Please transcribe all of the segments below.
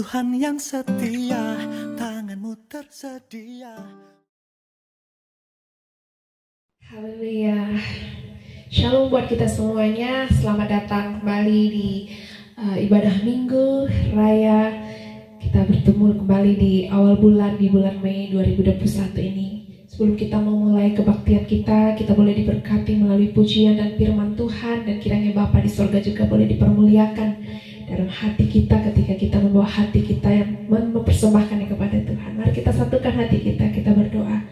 Tuhan yang setia, tangan-Mu tersedia. Haleluya. Shalom buat kita semuanya. Selamat datang kembali di ibadah Minggu Raya. Kita bertemu kembali di awal bulan, di bulan Mei 2021 ini. Sebelum kita memulai kebaktian kita boleh diberkati melalui pujian dan firman Tuhan. Dan kiranya Bapa di sorga juga boleh dipermuliakan dalam hati kita ketika kita membawa hati kita yang mempersembahkannya kepada Tuhan. Mari kita satukan hati kita berdoa.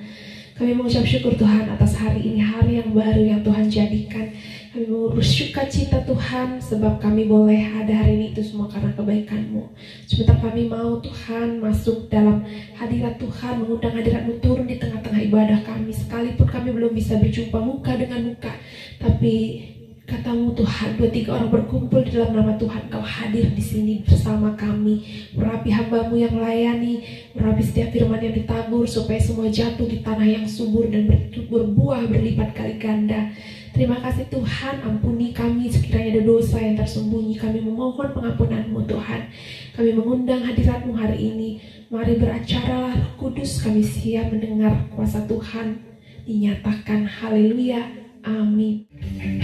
Kami mengucap syukur Tuhan atas hari ini, hari yang baru yang Tuhan jadikan. Kami bersuka cita Tuhan sebab kami boleh ada hari ini itu semua karena kebaikan-Mu. Sebentar kami mau Tuhan masuk dalam hadirat Tuhan, mengundang hadirat-Mu turun di tengah-tengah ibadah kami. Sekalipun kami belum bisa berjumpa muka dengan muka, tapi kata-Mu Tuhan, 2-3 orang berkumpul di dalam nama Tuhan, Kau hadir di sini bersama kami. Merapi hamba-Mu yang melayani, merapi setiap firman yang ditabur, supaya semua jatuh di tanah yang subur dan berbuah berlipat kali ganda. Terima kasih Tuhan, ampuni kami sekiranya ada dosa yang tersembunyi. Kami memohon pengampunan-Mu Tuhan. Kami mengundang hadirat-Mu hari ini. Mari beracaralah Roh Kudus, kami siap mendengar kuasa Tuhan dinyatakan. Haleluya. Amin.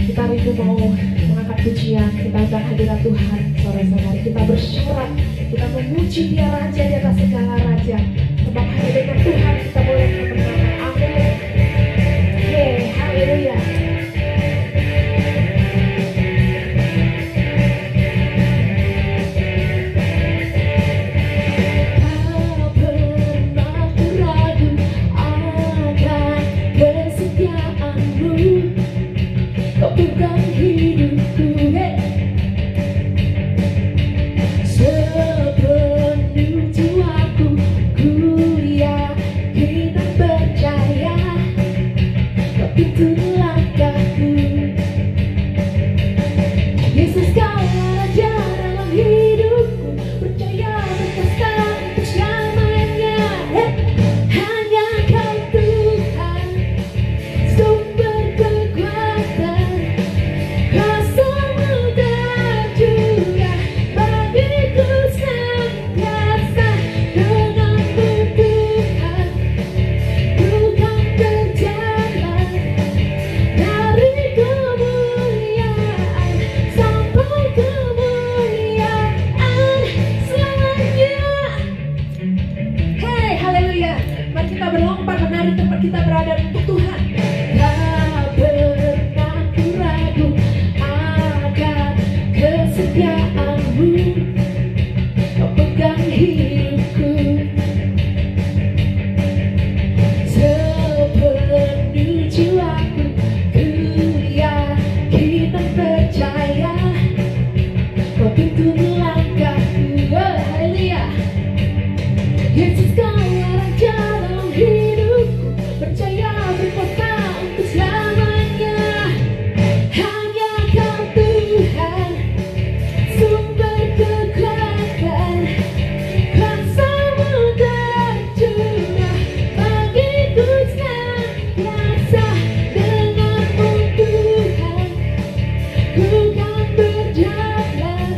Kita rindu mau mengangkat pujian, kita undang hadirat Tuhan. Saudara-saudara, kita bersorak, kita memuji Dia Raja di atas segala raja. Sebab hanya dengan Tuhan kita boleh kemenangan. Amin. Haleluya. Pegang hidupku, sepenuh jiwaku, ku yakin dan percaya, Kau pimpin langkahku. Yesus, Kau raja dalam hidupku, percaya berkuasa untuk selamanya. Hanya Kau Tuhan, sumber kekuatan. Kita berada untuk Tuhan. Tak pernah ku ragu akan kesetiaan-Mu, Kau pegang hidupku, sepenuh jiwaku, ku yakin dan percaya, Kau pimpin langkahku. Haleluya. Yesus, Kau raja dalam hidupku, percaya berkuasa untuk selamanya. Hanya Kau Tuhan, sumber kekuatan. Kuasa-Mu tercurah bagiku senantiasa. Dengan-Mu Tuhan, ku kan berjalan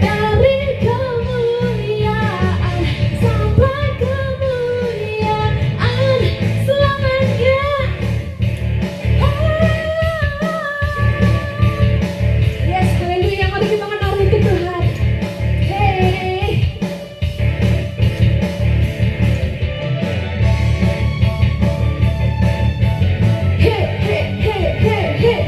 dari kemuliaan sampai kemuliaan selamanya. Yes, haleluya. Mari kita menaruh ke Tuhan. Hey. Hey, hey, hey, hey, hey.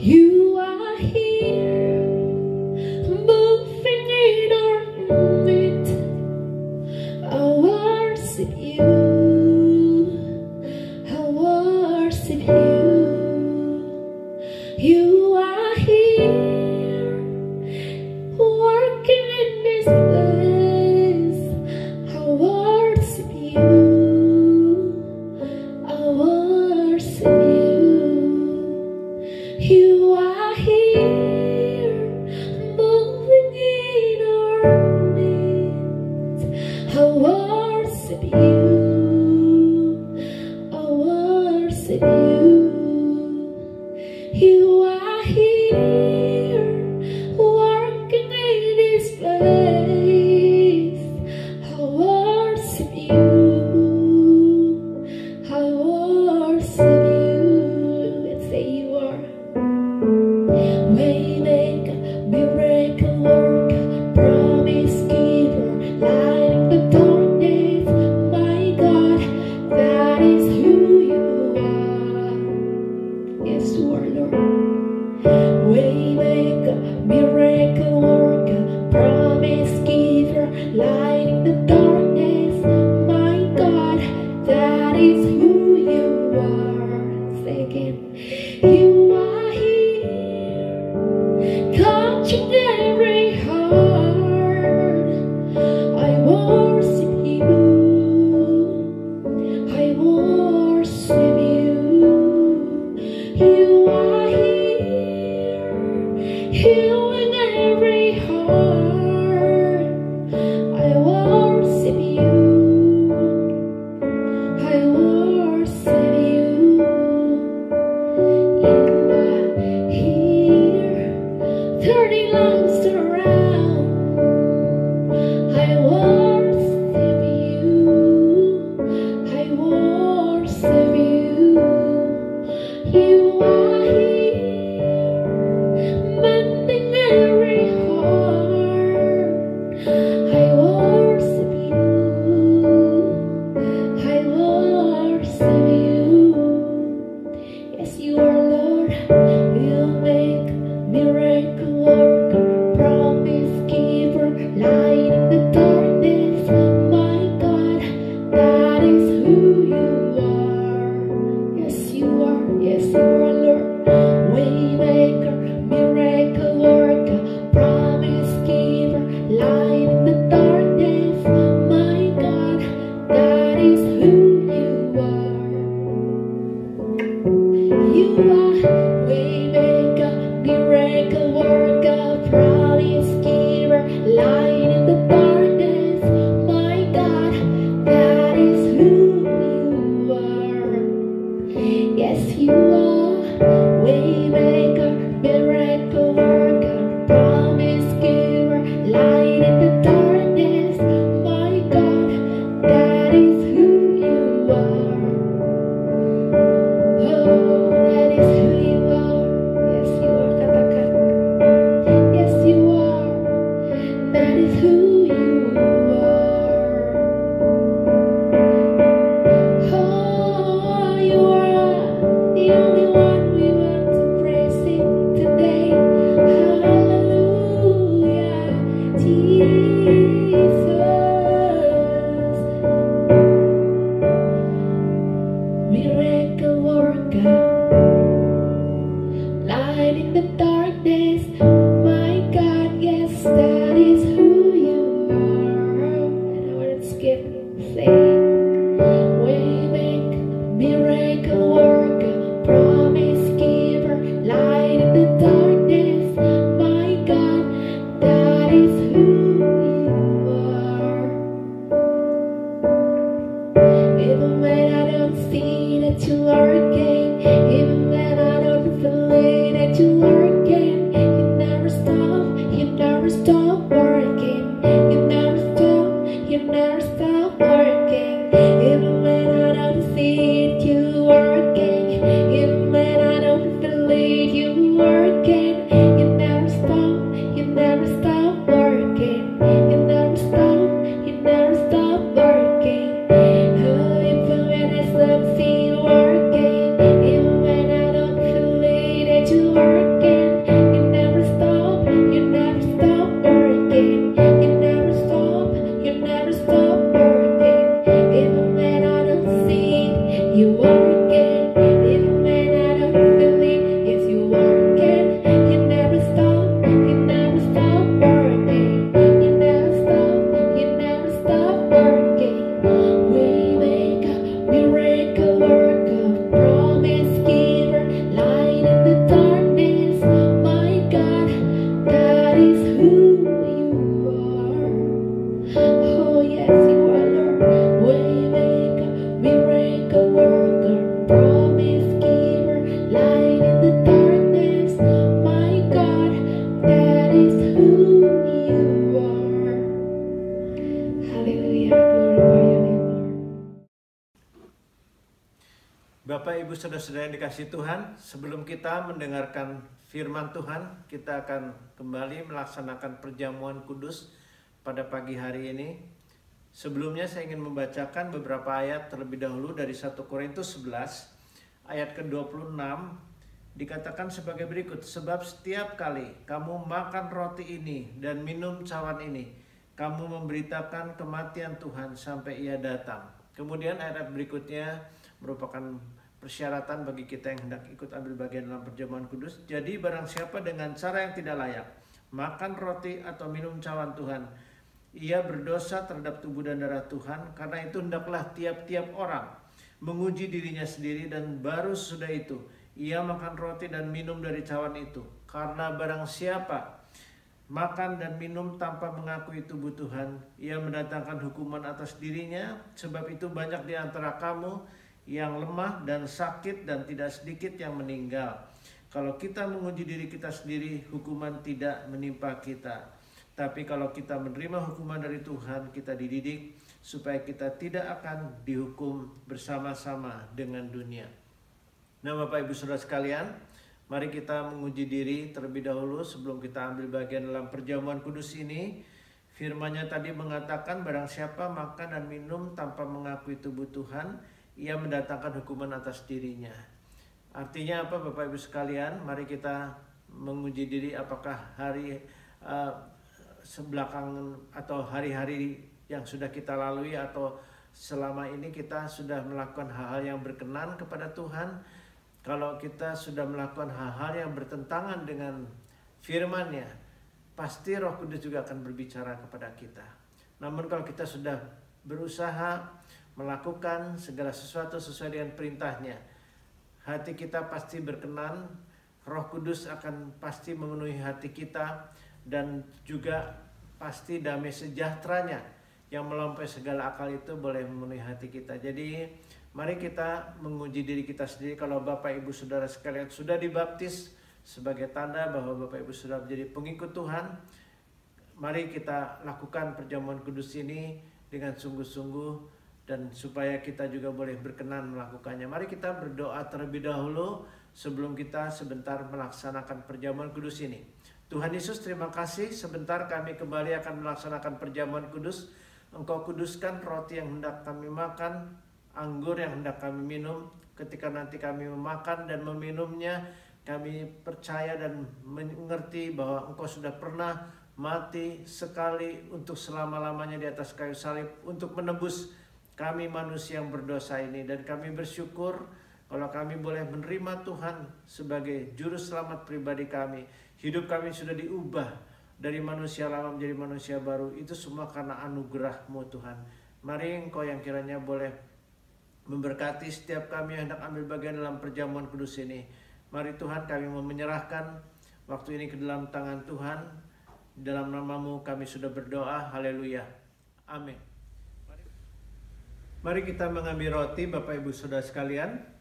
You are here, moving in our midst. I worship you, I worship you. You are here, working in this place. I worship you, I worship you. You are here, moving in our midst. I worship you, I worship you. You are here, working in this place. I worship you, I worship you. Let's say you are Waymaker, miracle worker, promise giver, light in the darkness. My God, that is who you are. Yes, you are, Lord. Waymaker, miracle worker, promise giver, light in the darkness. My God, that is who you are. Say again. You are here, touching every heart. I worship you, I worship you. You are here, healing every heart. I worship you, I worship you. You are here, turning lives around. I worship you, I worship you. You are here, mending every heart. I worship you, I worship you. Yes, you are, Lord. You make miracle worker, promise giver, light in the darkness. My God, that is who you are. Yes, you are. Yes, you are, Lord. Waymaker, miracle worker, promise giver, light in the darkness. My God, that is who you are. You are Waymaker, miracle worker, promise giver, light in the darkness. My God, that is who you are. Yes, you are Waymaker, miracle worker, promise giver, light in the darkness. My God, that is who you are. Oh, that is who you are. Yes, you are. Katakan. Yes, you are. That is who you are. Oh, you are the only one we want to praise Him today. Hallelujah, Jesus. Miracle worker, light in the darkness. My God, yes, that is who you are. And I want to skip saying, Waymaker, miracle worker, promise giver, light in the darkness. My God, that is who you are. Even when I don't see that you are working, even when I don't feel it that you are working. Ibu Saudara-saudara yang dikasihi Tuhan, sebelum kita mendengarkan firman Tuhan, kita akan kembali melaksanakan perjamuan kudus pada pagi hari ini. Sebelumnya saya ingin membacakan beberapa ayat terlebih dahulu dari 1 Korintus 11 ayat ke-26, dikatakan sebagai berikut. Sebab setiap kali kamu makan roti ini dan minum cawan ini, kamu memberitakan kematian Tuhan sampai Ia datang. Kemudian ayat berikutnya merupakan persyaratan bagi kita yang hendak ikut ambil bagian dalam perjamuan kudus. Jadi barang siapa dengan cara yang tidak layak makan roti atau minum cawan Tuhan, ia berdosa terhadap tubuh dan darah Tuhan. Karena itu hendaklah tiap-tiap orang menguji dirinya sendiri, dan baru sudah itu ia makan roti dan minum dari cawan itu. Karena barang siapa makan dan minum tanpa mengakui tubuh Tuhan, ia mendatangkan hukuman atas dirinya. Sebab itu banyak di antara kamu yang lemah dan sakit, dan tidak sedikit yang meninggal. Kalau kita menguji diri kita sendiri, hukuman tidak menimpa kita. Tapi kalau kita menerima hukuman dari Tuhan, kita dididik supaya kita tidak akan dihukum bersama-sama dengan dunia. Nah, Bapak Ibu Saudara sekalian, mari kita menguji diri terlebih dahulu sebelum kita ambil bagian dalam perjamuan kudus ini. Firman-Nya tadi mengatakan barang siapa makan dan minum tanpa mengakui tubuh Tuhan, ia mendatangkan hukuman atas dirinya. Artinya apa, Bapak Ibu sekalian? Mari kita menguji diri apakah hari sebelakangan atau hari-hari yang sudah kita lalui atau selama ini kita sudah melakukan hal-hal yang berkenan kepada Tuhan. Kalau kita sudah melakukan hal-hal yang bertentangan dengan firman-Nya, pasti Roh Kudus juga akan berbicara kepada kita. Namun kalau kita sudah berusaha melakukan segala sesuatu sesuai dengan perintah-Nya, hati kita pasti berkenan. Roh Kudus akan pasti memenuhi hati kita, dan juga pasti damai sejahtera-Nya yang melampaui segala akal itu boleh memenuhi hati kita. Jadi mari kita menguji diri kita sendiri. Kalau Bapak Ibu Saudara sekalian sudah dibaptis sebagai tanda bahwa Bapak Ibu sudah menjadi pengikut Tuhan, mari kita lakukan perjamuan kudus ini dengan sungguh-sungguh, dan supaya kita juga boleh berkenan melakukannya. Mari kita berdoa terlebih dahulu sebelum kita sebentar melaksanakan perjamuan kudus ini. Tuhan Yesus, terima kasih sebentar kami kembali akan melaksanakan perjamuan kudus. Engkau kuduskan roti yang hendak kami makan, anggur yang hendak kami minum. Ketika nanti kami memakan dan meminumnya, kami percaya dan mengerti bahwa Engkau sudah pernah mati sekali untuk selama-lamanya di atas kayu salib untuk menebus kami manusia yang berdosa ini. Dan kami bersyukur kalau kami boleh menerima Tuhan sebagai juru selamat pribadi kami. Hidup kami sudah diubah dari manusia lama menjadi manusia baru. Itu semua karena anugerah-Mu Tuhan. Mari Engkau yang kiranya boleh memberkati setiap kami yang hendak ambil bagian dalam perjamuan kudus ini. Mari Tuhan, kami mau menyerahkan waktu ini ke dalam tangan Tuhan. Dalam nama-Mu kami sudah berdoa. Haleluya. Amin. Mari kita mengambil roti, Bapak Ibu Saudara sekalian.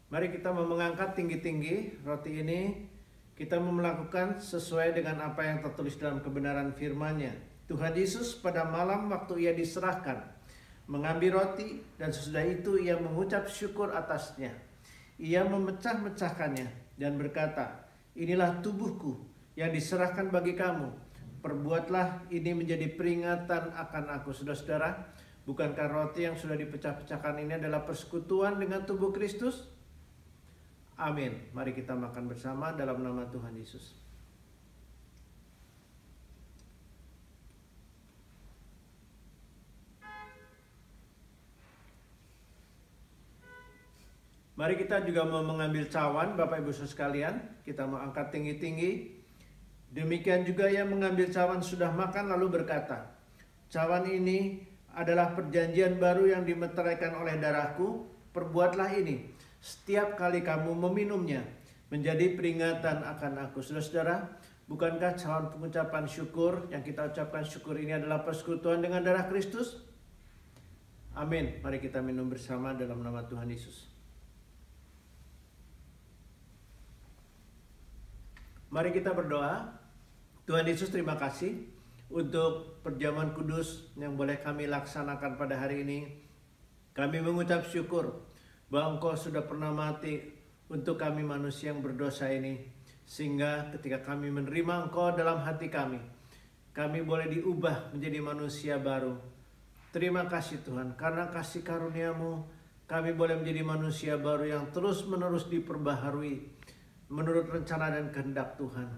Mari kita mengangkat tinggi-tinggi roti ini. Kita melakukan sesuai dengan apa yang tertulis dalam kebenaran firman-Nya. Tuhan Yesus pada malam waktu Ia diserahkan mengambil roti, dan sesudah itu Ia mengucap syukur atasnya. Ia memecah-mecahkannya dan berkata, inilah tubuhku yang diserahkan bagi kamu. Perbuatlah ini menjadi peringatan akan aku. Saudara-saudara, bukankah roti yang sudah dipecah-pecahkan ini adalah persekutuan dengan tubuh Kristus? Amin. Mari kita makan bersama dalam nama Tuhan Yesus. Mari kita juga mau mengambil cawan, Bapak Ibu Saudara sekalian. Kita mau angkat tinggi-tinggi. Demikian juga yang mengambil cawan sudah makan lalu berkata, cawan ini adalah perjanjian baru yang dimeteraikan oleh darahku. Perbuatlah ini setiap kali kamu meminumnya menjadi peringatan akan aku. Saudara-saudara, bukankah cawan pengucapan syukur yang kita ucapkan syukur ini adalah persekutuan dengan darah Kristus? Amin. Mari kita minum bersama dalam nama Tuhan Yesus. Mari kita berdoa. Tuhan Yesus, terima kasih untuk perjamuan kudus yang boleh kami laksanakan pada hari ini. Kami mengucap syukur bahwa Engkau sudah pernah mati untuk kami manusia yang berdosa ini, sehingga ketika kami menerima Engkau dalam hati kami boleh diubah menjadi manusia baru. Terima kasih Tuhan, karena kasih karunia-Mu kami boleh menjadi manusia baru yang terus-menerus diperbaharui menurut rencana dan kehendak Tuhan.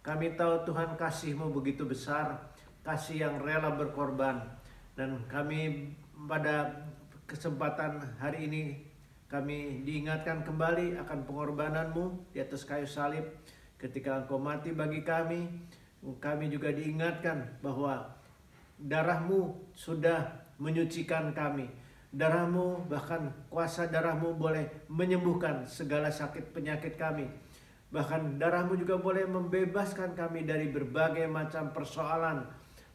Kami tahu Tuhan kasih-Mu begitu besar, kasih yang rela berkorban. Dan kami pada kesempatan hari ini kami diingatkan kembali akan pengorbanan-Mu di atas kayu salib. Ketika Engkau mati bagi kami juga diingatkan bahwa darah-Mu sudah menyucikan kami. Darah-Mu, bahkan kuasa darah-Mu boleh menyembuhkan segala sakit penyakit kami. Bahkan darah-Mu juga boleh membebaskan kami dari berbagai macam persoalan.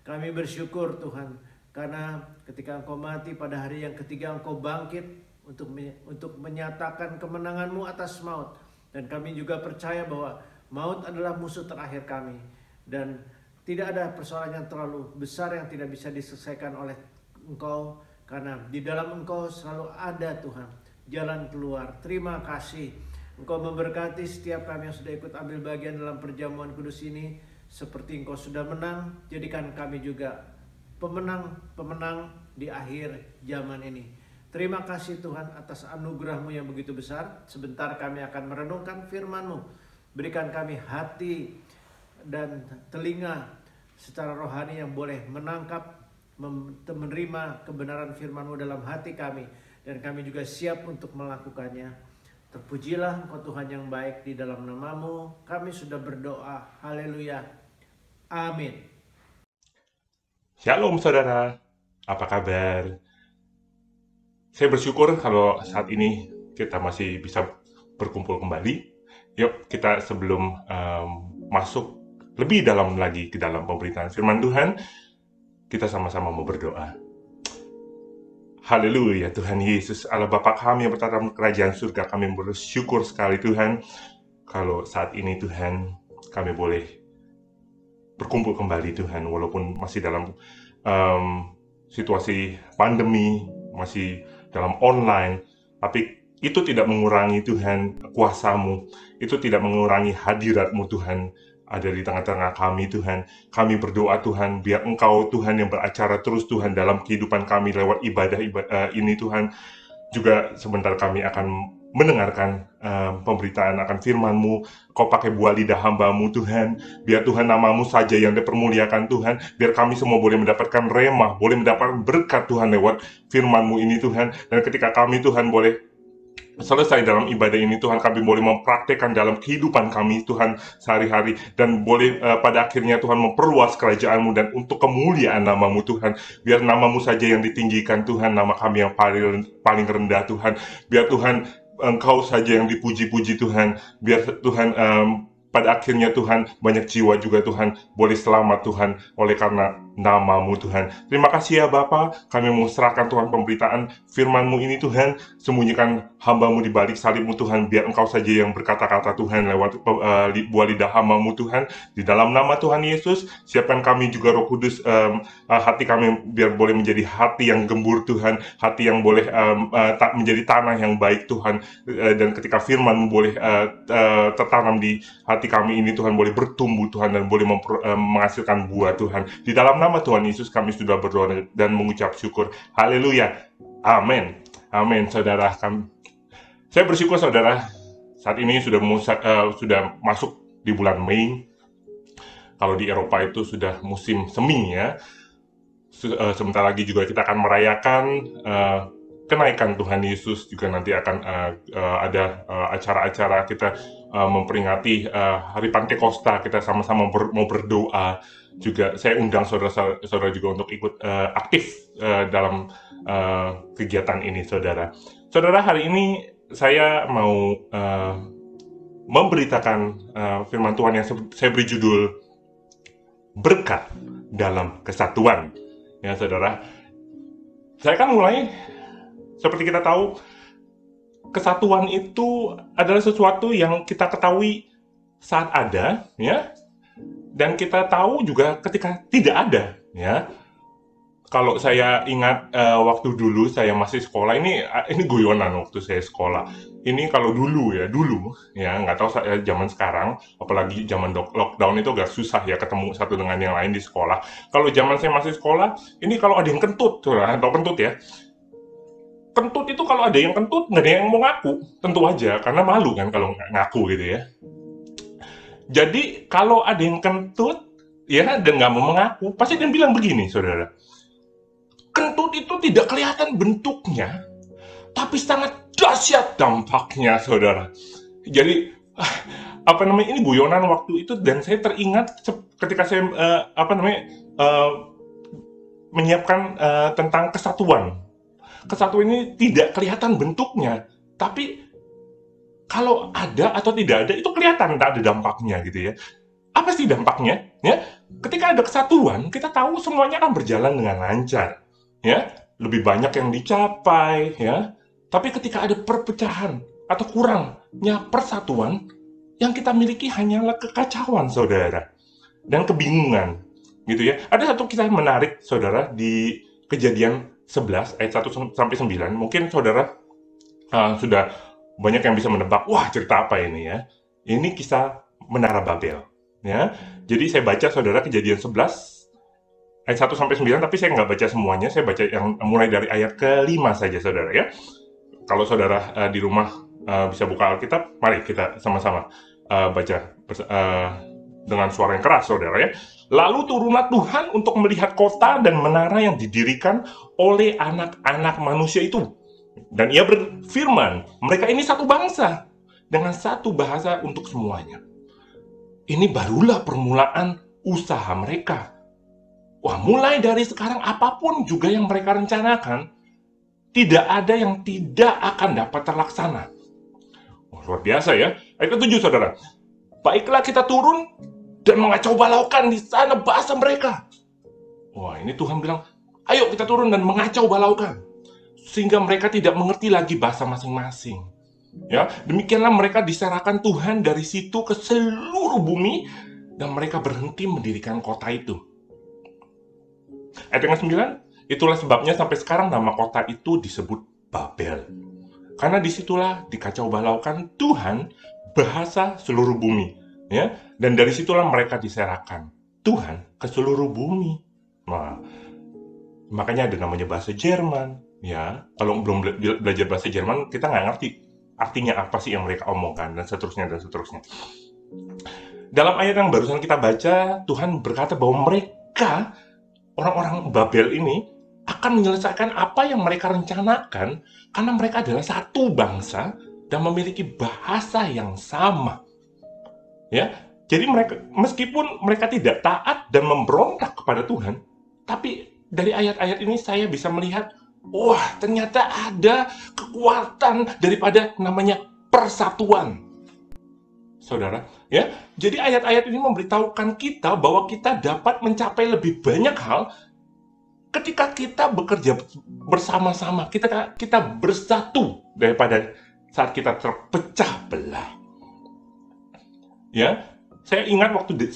Kami bersyukur Tuhan, karena ketika Engkau mati pada hari yang ketiga Engkau bangkit untuk menyatakan kemenangan-Mu atas maut. Dan kami juga percaya bahwa maut adalah musuh terakhir kami. Dan tidak ada persoalan yang terlalu besar yang tidak bisa diselesaikan oleh Engkau. Karena di dalam Engkau selalu ada Tuhan jalan keluar. Terima kasih. Engkau memberkati setiap kami yang sudah ikut ambil bagian dalam perjamuan kudus ini. Seperti Engkau sudah menang, jadikan kami juga pemenang di akhir zaman ini. Terima kasih Tuhan atas anugerah-Mu yang begitu besar. Sebentar kami akan merenungkan firman-Mu. Berikan kami hati dan telinga secara rohani yang boleh menangkap, menerima kebenaran firman-Mu dalam hati kami. Dan kami juga siap untuk melakukannya. Terpujilah Engkau Tuhan yang baik, di dalam nama-Mu kami sudah berdoa. Haleluya. Amin. Shalom saudara, apa kabar? Saya bersyukur kalau saat ini kita masih bisa berkumpul kembali. Yuk kita sebelum masuk lebih dalam lagi ke dalam pemberitaan firman Tuhan, kita sama-sama mau berdoa. Haleluya Tuhan Yesus, Allah Bapa kami yang bertata di kerajaan surga, kami bersyukur sekali Tuhan kalau saat ini Tuhan kami boleh berkumpul kembali Tuhan, walaupun masih dalam situasi pandemi, masih dalam online, tapi itu tidak mengurangi Tuhan kuasa-Mu, itu tidak mengurangi hadirat-Mu Tuhan ada di tengah-tengah kami Tuhan. Kami berdoa Tuhan, biar Engkau Tuhan yang beracara terus Tuhan dalam kehidupan kami lewat ibadah ini Tuhan. Juga sebentar kami akan mendengarkan pemberitaan akan firman-Mu. Kau pakai buah lidah hamba-Mu Tuhan. Biar Tuhan nama-Mu saja yang dipermuliakan Tuhan. Biar kami semua boleh mendapatkan remah, boleh mendapatkan berkat Tuhan lewat firman-Mu ini Tuhan. Dan ketika kami Tuhan boleh selesai dalam ibadah ini Tuhan, kami boleh mempraktekkan dalam kehidupan kami Tuhan sehari-hari. Dan boleh pada akhirnya Tuhan memperluas kerajaan-Mu dan untuk kemuliaan nama-Mu Tuhan. Biar nama-Mu saja yang ditinggikan Tuhan, nama kami yang paling rendah Tuhan. Biar Tuhan Engkau saja yang dipuji-puji Tuhan. Biar Tuhan pada akhirnya Tuhan banyak jiwa juga Tuhan boleh selamat Tuhan oleh karena nama-Mu Tuhan. Terima kasih ya Bapa, kami mau serahkan Tuhan pemberitaan firman-Mu ini Tuhan. Sembunyikan hamba-Mu di balik salib-Mu Tuhan, biar Engkau saja yang berkata-kata Tuhan lewat buah lidah hamba-Mu Tuhan. Di dalam nama Tuhan Yesus, siapkan kami juga Roh Kudus, hati kami biar boleh menjadi hati yang gembur Tuhan, hati yang boleh menjadi tanah yang baik Tuhan. Dan ketika firman-Mu boleh tertanam di hati kami ini Tuhan, boleh bertumbuh Tuhan dan boleh menghasilkan buah Tuhan. Di dalam nama Tuhan Yesus kami sudah berdoa dan mengucap syukur. Haleluya. Amin. Amin. Saudara, saya bersyukur saudara, saat ini sudah masuk di bulan Mei. Kalau di Eropa itu sudah musim semi ya. Sebentar lagi juga kita akan merayakan kenaikan Tuhan Yesus. Juga nanti akan ada acara-acara kita memperingati Hari Pantekosta. Kita sama-sama mau berdoa. Juga saya undang saudara-saudara juga untuk ikut aktif dalam kegiatan ini saudara. Saudara, hari ini saya mau memberitakan firman Tuhan yang saya beri judul Berkat dalam Kesatuan. Ya saudara, saya kan mulai, seperti kita tahu, kesatuan itu adalah sesuatu yang kita ketahui saat ada, ya, dan kita tahu juga ketika tidak ada, ya. kalau saya ingat waktu dulu saya masih sekolah, ini guyonan waktu saya sekolah. Ini kalau dulu ya, nggak tahu saya zaman sekarang, apalagi zaman lockdown itu agak susah ya ketemu satu dengan yang lain di sekolah. Kalau zaman saya masih sekolah, ini kalau ada yang kentut, atau kentut ya, kentut itu kalau ada yang kentut nggak ada yang mau ngaku, tentu aja karena malu kan kalau nggak ngaku gitu ya. Jadi kalau ada yang kentut ya dan nggak mau mengaku, pasti dia bilang begini, saudara. Kentut itu tidak kelihatan bentuknya, tapi sangat dahsyat dampaknya, saudara. Jadi ini guyonan waktu itu, dan saya teringat ketika saya menyiapkan tentang kesatuan. Kesatuan ini tidak kelihatan bentuknya, tapi kalau ada atau tidak ada itu kelihatan, tak ada dampaknya gitu ya. Apa sih dampaknya? Ya, ketika ada kesatuan, kita tahu semuanya akan berjalan dengan lancar. Ya, lebih banyak yang dicapai, ya. Tapi ketika ada perpecahan atau kurangnya persatuan, yang kita miliki hanyalah kekacauan, saudara, dan kebingungan, gitu ya. Ada satu kisah menarik, saudara, di Kejadian 11 ayat 1 sampai 9. Mungkin saudara sudah banyak yang bisa menebak, wah cerita apa ini ya? Ini kisah Menara Babel, ya. Jadi saya baca, saudara, Kejadian 11 ayat 1 sampai 9, tapi saya nggak baca semuanya, saya baca yang mulai dari ayat ke-5 saja, saudara ya. Kalau saudara di rumah bisa buka Alkitab, mari kita sama-sama baca dengan suara yang keras, saudara ya. Lalu turunlah Tuhan untuk melihat kota dan menara yang didirikan oleh anak-anak manusia itu. Dan ia berfirman, mereka ini satu bangsa, dengan satu bahasa untuk semuanya. Ini barulah permulaan usaha mereka. Wah, mulai dari sekarang apapun juga yang mereka rencanakan, tidak ada yang tidak akan dapat terlaksana. Oh, luar biasa ya. Ayat ke-7, saudara. Baiklah kita turun dan mengacau balaukan di sana bahasa mereka. Wah, ini Tuhan bilang, ayo kita turun dan mengacau balaukan. Sehingga mereka tidak mengerti lagi bahasa masing-masing. Ya, demikianlah mereka diserahkan Tuhan dari situ ke seluruh bumi, dan mereka berhenti mendirikan kota itu. Ayat yang ke-9, itulah sebabnya sampai sekarang nama kota itu disebut Babel. Karena disitulah dikacau balaukan Tuhan bahasa seluruh bumi. Ya, dan dari situlah mereka diserahkan Tuhan ke seluruh bumi. Nah, makanya ada namanya bahasa Jerman. Ya, kalau belum belajar bahasa Jerman, kita nggak ngerti artinya apa sih yang mereka omongkan, dan seterusnya, dan seterusnya. Dalam ayat yang barusan kita baca, Tuhan berkata bahwa mereka, orang-orang Babel ini, akan menyelesaikan apa yang mereka rencanakan, karena mereka adalah satu bangsa dan memiliki bahasa yang sama. Ya, jadi mereka, meskipun mereka tidak taat dan memberontak kepada Tuhan, tapi dari ayat-ayat ini saya bisa melihat, wah, ternyata ada kekuatan daripada namanya persatuan. Saudara, ya. Jadi ayat-ayat ini memberitahukan kita bahwa kita dapat mencapai lebih banyak hal ketika kita bekerja bersama-sama, kita bersatu daripada saat kita terpecah belah. Ya, saya ingat waktu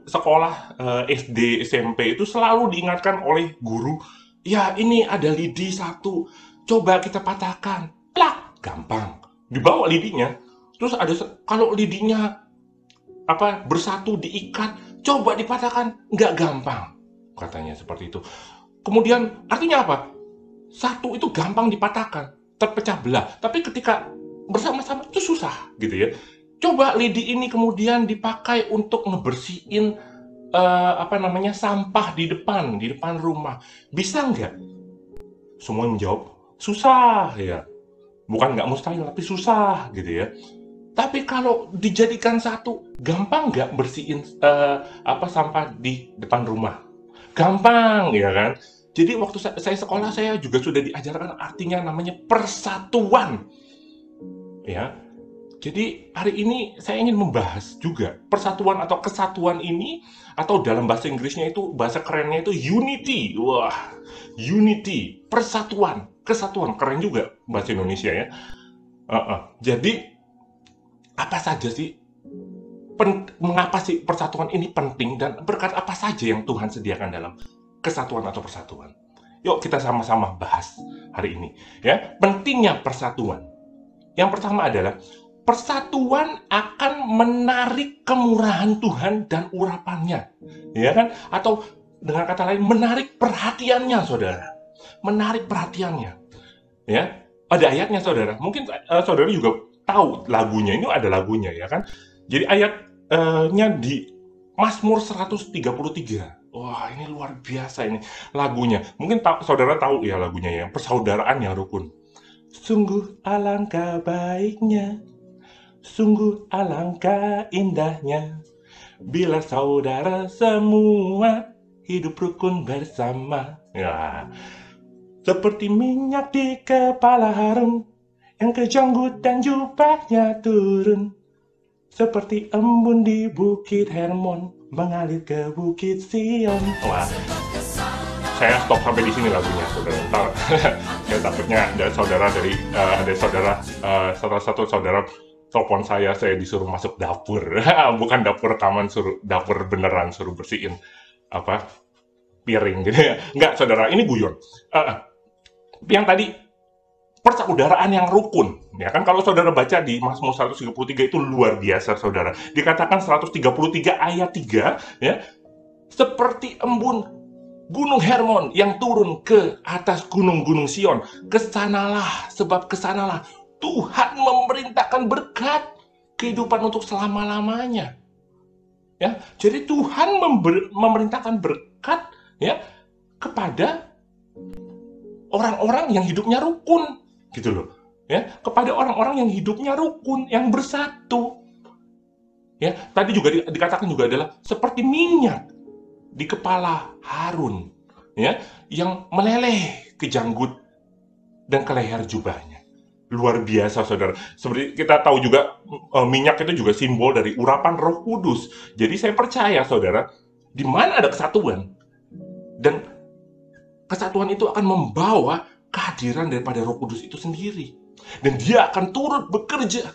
sekolah SD, SMP itu selalu diingatkan oleh guru, ya ini ada lidi satu, coba kita patahkan, plak, gampang, dibawa lidinya. Terus ada kalau lidinya bersatu diikat, coba dipatahkan, nggak gampang, katanya seperti itu. Kemudian artinya apa? Satu itu gampang dipatahkan, terpecah belah. Tapi ketika bersama-sama itu susah, gitu ya. Coba lidi ini kemudian dipakai untuk ngebersihin sampah di depan rumah, bisa nggak? Semua menjawab susah ya. Bukan nggak mustahil, tapi susah, gitu ya. Tapi kalau dijadikan satu, gampang nggak bersihin sampah di depan rumah? Gampang, ya kan? Jadi waktu saya sekolah, saya juga sudah diajarkan artinya namanya persatuan. Ya. Jadi hari ini saya ingin membahas juga persatuan atau kesatuan ini, atau dalam bahasa Inggrisnya itu, bahasa kerennya itu unity. Wah, unity, persatuan, kesatuan, keren juga bahasa Indonesia ya. Jadi apa saja sih, mengapa sih persatuan ini penting, dan berkat apa saja yang Tuhan sediakan dalam kesatuan atau persatuan. Yuk kita sama-sama bahas hari ini, ya, pentingnya persatuan. Yang pertama adalah persatuan akan menarik kemurahan Tuhan dan urapannya, ya kan? Atau dengan kata lain menarik perhatiannya, saudara. Menarik perhatiannya, ya. Ada ayatnya, saudara. Mungkin saudara juga tahu lagunya, ini ada lagunya, ya kan? Jadi ayatnya di Mazmur 133. Wah, ini luar biasa ini lagunya. Mungkin saudara tahu ya lagunya ya, persaudaraan yang rukun. Sungguh alangkah baiknya, sungguh alangkah indahnya, bila saudara semua hidup rukun bersama. Ya, seperti minyak di kepala Harun, yang ke janggut dan jubahnya turun. Seperti embun di Bukit Hermon, mengalir ke Bukit Sion. Wah, saya stop sampai di sini lagunya, saudara. Ntar, saya takutnya ada saudara dari salah satu saudara telepon saya disuruh masuk dapur. Bukan dapur rekaman, dapur beneran, suruh bersihin piring gitu ya. Enggak, saudara, ini guyon. Yang tadi persaudaraan yang rukun, ya kan? Kalau saudara baca di Mazmur 133 itu luar biasa, saudara. Dikatakan 133 ayat 3, ya, seperti embun Gunung Hermon yang turun ke atas gunung-gunung Sion. Kesanalah, sebab kesanalah Tuhan memerintahkan berkat kehidupan untuk selama-lamanya. Ya, jadi Tuhan memerintahkan berkat, ya, kepada orang-orang yang hidupnya rukun, gitu loh, ya, kepada orang-orang yang hidupnya rukun, yang bersatu. Ya, tadi juga dikatakan juga adalah seperti minyak di kepala Harun, ya, yang meleleh ke janggut dan ke leher jubahnya. Luar biasa, saudara. Seperti kita tahu juga, minyak itu juga simbol dari urapan Roh Kudus. Jadi saya percaya, saudara, di mana ada kesatuan, dan kesatuan itu akan membawa kehadiran daripada Roh Kudus itu sendiri. Dan dia akan turut bekerja.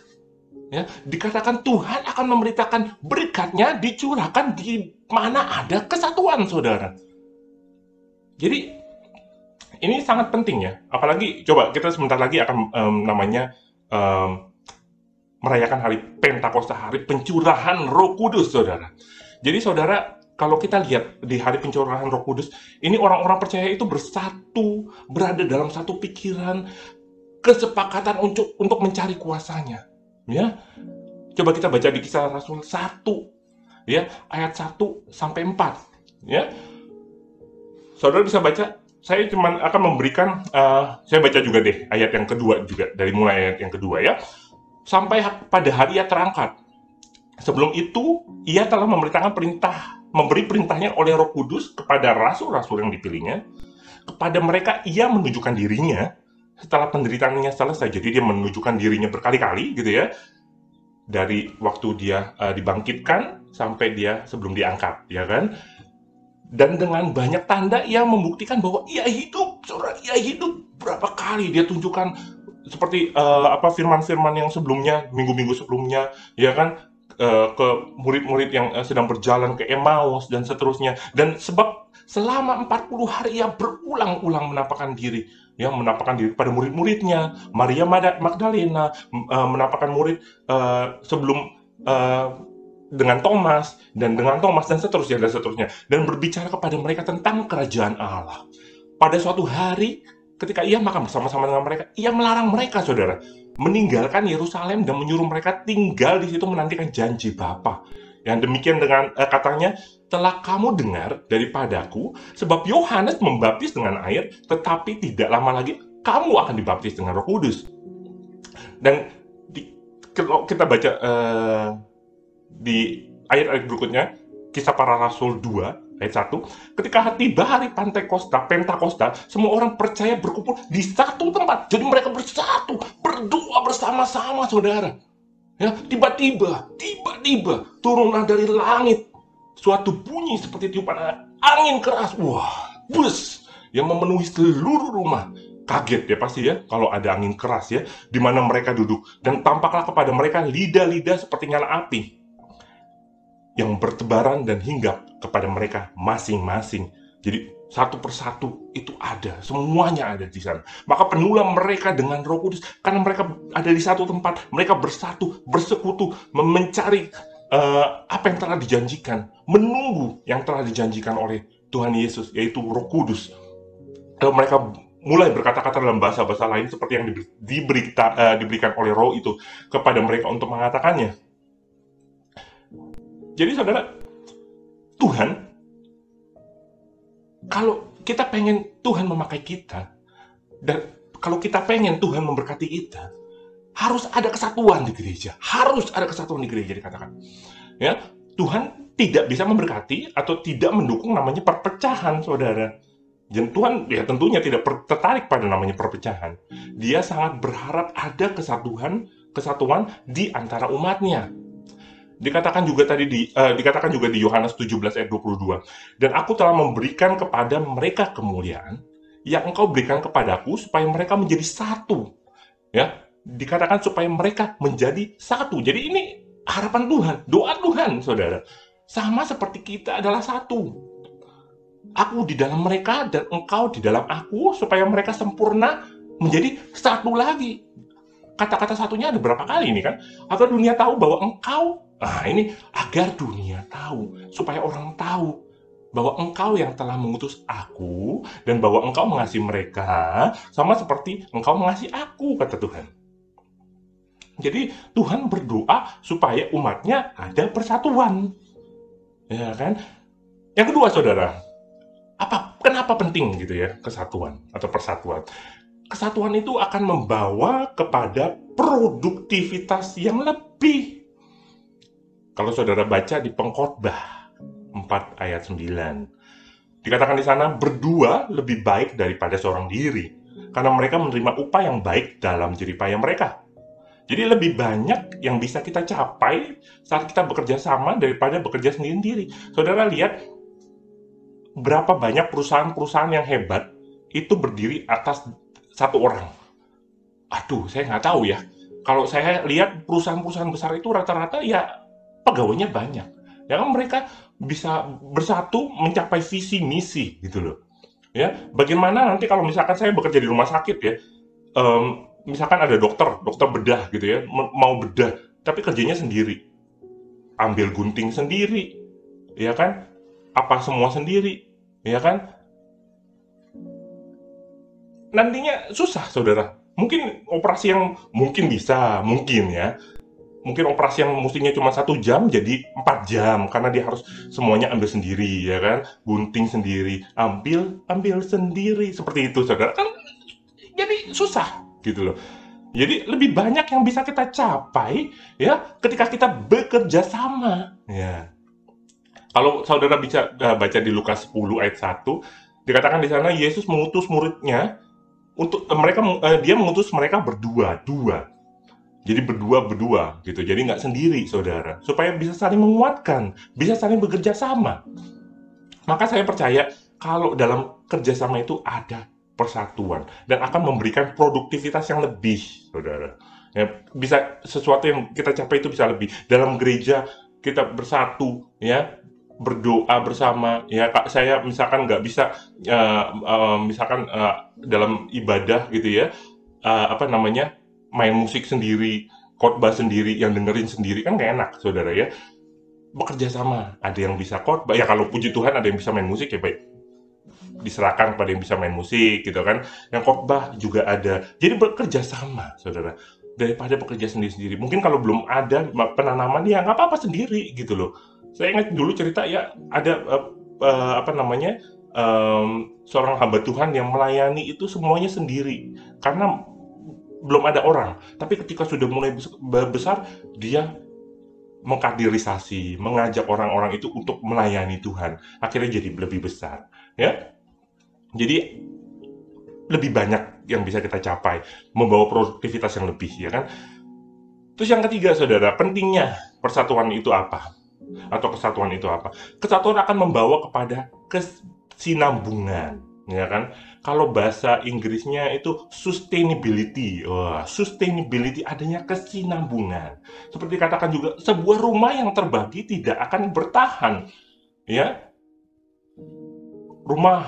Ya, dikatakan Tuhan akan memberitakan berkatnya dicurahkan di mana ada kesatuan, saudara. Jadi ini sangat penting ya. Apalagi coba kita sebentar lagi akan merayakan hari Pentakosta, hari pencurahan Roh Kudus, saudara. Jadi saudara, kalau kita lihat di hari pencurahan Roh Kudus, ini orang-orang percaya itu bersatu, berada dalam satu pikiran, kesepakatan untuk mencari kuasanya. Ya, coba kita baca di Kisah Rasul 1, ya, ayat 1 sampai 4. Ya, saudara bisa baca. Saya cuma akan memberikan, saya baca juga deh ayat yang kedua juga, dari mulai ayat yang kedua ya, sampai pada hari ia terangkat. Sebelum itu, ia telah memberi perintahnya oleh Roh Kudus kepada rasul-rasul yang dipilihnya. Kepada mereka ia menunjukkan dirinya setelah penderitaannya selesai. Jadi dia menunjukkan dirinya berkali-kali gitu ya, dari waktu dia dibangkitkan sampai dia sebelum diangkat, ya kan? Dan dengan banyak tanda ia membuktikan bahwa ia hidup, saudara, ia hidup. Berapa kali dia tunjukkan seperti firman-firman yang sebelumnya, minggu-minggu sebelumnya, ya kan, ke murid-murid yang sedang berjalan ke Emmaus dan seterusnya. Dan sebab selama 40 hari ia berulang-ulang menampakkan diri, ya, menampakkan diri pada murid-muridnya. Maria Magdalena menampakkan murid sebelum dengan Thomas dan seterusnya, dan berbicara kepada mereka tentang kerajaan Allah. Pada suatu hari ketika ia makan bersama-sama dengan mereka, ia melarang mereka, saudara, meninggalkan Yerusalem dan menyuruh mereka tinggal di situ menantikan janji Bapa. Yang demikian dengan katanya, telah kamu dengar daripadaku, sebab Yohanes membaptis dengan air, tetapi tidak lama lagi kamu akan dibaptis dengan Roh Kudus. Dan kalau kita baca di ayat-ayat berikutnya, Kisah Para Rasul 2 ayat 1, ketika tiba hari Pentakosta, semua orang percaya berkumpul di satu tempat. Jadi mereka bersatu, berdoa bersama-sama, saudara. Ya, tiba-tiba turunlah dari langit suatu bunyi seperti tiupan angin keras. Wah, bus yang memenuhi seluruh rumah. Kaget ya pasti ya kalau ada angin keras ya, di mana mereka duduk, dan tampaklah kepada mereka lidah-lidah seperti nyala api yang bertebaran dan hinggap kepada mereka masing-masing. Jadi satu persatu itu ada, semuanya ada di sana. Maka penuhlah mereka dengan Roh Kudus, karena mereka ada di satu tempat, mereka bersatu, bersekutu, mencari apa yang telah dijanjikan, menunggu yang telah dijanjikan oleh Tuhan Yesus, yaitu Roh Kudus. Lalu mereka mulai berkata-kata dalam bahasa-bahasa lain seperti yang diberikan oleh Roh itu kepada mereka untuk mengatakannya. Jadi saudara, Tuhan, kalau kita pengen Tuhan memakai kita, dan kalau kita pengen Tuhan memberkati kita, harus ada kesatuan di gereja. Harus ada kesatuan di gereja, dikatakan. Ya, Tuhan tidak bisa memberkati atau tidak mendukung namanya perpecahan, saudara. Dan Tuhan ya tentunya tidak tertarik pada namanya perpecahan. Dia sangat berharap ada kesatuan di antara umatnya. Dikatakan juga di Yohanes 17 ayat 22. Dan aku telah memberikan kepada mereka kemuliaan yang engkau berikan kepadaku supaya mereka menjadi satu. Ya, dikatakan supaya mereka menjadi satu. Jadi ini harapan Tuhan, doa Tuhan, saudara. Sama seperti kita adalah satu. Aku di dalam mereka dan engkau di dalam aku supaya mereka sempurna menjadi satu lagi. Kata-kata satunya ada berapa kali ini kan? Agar dunia tahu bahwa engkau, ini agar dunia tahu, supaya orang tahu bahwa engkau yang telah mengutus aku dan bahwa engkau mengasihi mereka sama seperti engkau mengasihi aku, kata Tuhan. Jadi Tuhan berdoa supaya umatnya ada persatuan. Ya kan? Yang kedua, saudara, kenapa penting gitu ya kesatuan atau persatuan? Kesatuan itu akan membawa kepada produktivitas yang lebih. Kalau saudara baca di Pengkhotbah 4 ayat 9, dikatakan di sana, berdua lebih baik daripada seorang diri, karena mereka menerima upah yang baik dalam jerih payah mereka. Jadi lebih banyak yang bisa kita capai saat kita bekerja sama daripada bekerja sendiri-sendiri. Saudara lihat berapa banyak perusahaan-perusahaan yang hebat itu berdiri atas satu orang. Aduh, saya nggak tahu ya. Kalau saya lihat perusahaan-perusahaan besar itu rata-rata ya pegawainya banyak. Ya kan mereka bisa bersatu mencapai visi misi gitu loh. Ya, bagaimana nanti kalau misalkan saya bekerja di rumah sakit ya, misalkan ada dokter bedah gitu ya, mau bedah, tapi kerjanya sendiri, ambil gunting sendiri, ya kan, apa semua sendiri, ya kan, nantinya susah, saudara. Mungkin operasi yang mungkin operasi yang mestinya cuma 1 jam jadi 4 jam karena dia harus semuanya ambil sendiri, ya kan, gunting sendiri, ambil sendiri, seperti itu, saudara. Kan jadi susah gitu loh. Jadi lebih banyak yang bisa kita capai ya ketika kita bekerja sama, ya. Kalau saudara bisa baca di Lukas 10 ayat 1, dikatakan di sana Yesus mengutus muridnya untuk dia mengutus mereka berdua. Jadi berdua gitu. Jadi nggak sendiri, saudara. Supaya bisa saling menguatkan, bisa saling bekerja sama. Maka saya percaya kalau dalam kerjasama itu ada persatuan dan akan memberikan produktivitas yang lebih, saudara. Ya, bisa sesuatu yang kita capai itu bisa lebih. Dalam gereja kita bersatu, ya, berdoa bersama. Ya, saya misalkan nggak bisa, dalam ibadah gitu ya, main musik sendiri, khotbah sendiri, yang dengerin sendiri kan nggak enak, saudara ya. Bekerja sama, ada yang bisa khotbah. Ya kalau puji Tuhan ada yang bisa main musik ya baik, diserahkan kepada yang bisa main musik gitu kan. Yang khotbah juga ada. Jadi bekerja sama, saudara, daripada bekerja sendiri-sendiri. Mungkin kalau belum ada penanaman ya nggak apa-apa sendiri gitu loh. Saya ingat dulu cerita ya, ada seorang hamba Tuhan yang melayani itu semuanya sendiri karena belum ada orang. Tapi ketika sudah mulai besar, dia mengkaderisasi, mengajak orang-orang itu untuk melayani Tuhan. Akhirnya jadi lebih besar, ya. Jadi lebih banyak yang bisa kita capai, membawa produktivitas yang lebih, ya kan? Terus yang ketiga, saudara, pentingnya persatuan itu apa? Atau kesatuan itu apa? Kesatuan akan membawa kepada kesinambungan, ya kan? Kalau bahasa Inggrisnya itu sustainability. Sustainability, adanya kesinambungan. Seperti katakan juga, sebuah rumah yang terbagi tidak akan bertahan, ya. Rumah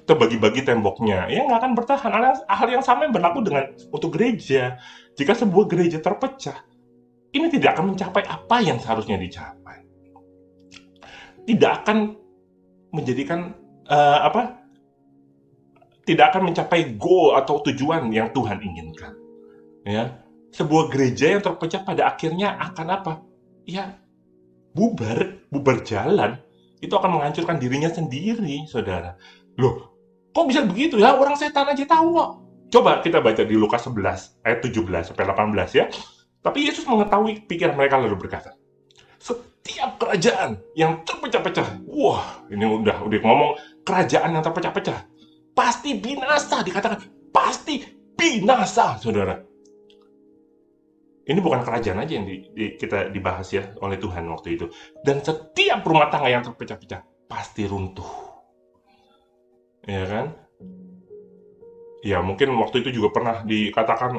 terbagi-bagi temboknya, ya nggak akan bertahan. Hal yang sama yang berlaku untuk gereja. Jika sebuah gereja terpecah, ini tidak akan mencapai apa yang seharusnya dicapai. Tidak akan menjadikan tidak akan mencapai goal atau tujuan yang Tuhan inginkan. Ya, sebuah gereja yang terpecah pada akhirnya akan apa? Ya, bubar jalan. Itu akan menghancurkan dirinya sendiri, saudara. Loh, kok bisa begitu ya? Orang setan aja tahu kok. Coba kita baca di Lukas 11 ayat 17 sampai 18 ya. Tapi Yesus mengetahui pikiran mereka lalu berkata, setiap kerajaan yang terpecah-pecah, wah, ini udah ngomong kerajaan yang terpecah-pecah, pasti binasa, dikatakan pasti binasa, saudara. Ini bukan kerajaan aja yang kita dibahas ya oleh Tuhan waktu itu. Dan setiap rumah tangga yang terpecah-pecah pasti runtuh. Ya kan? Ya mungkin waktu itu juga pernah dikatakan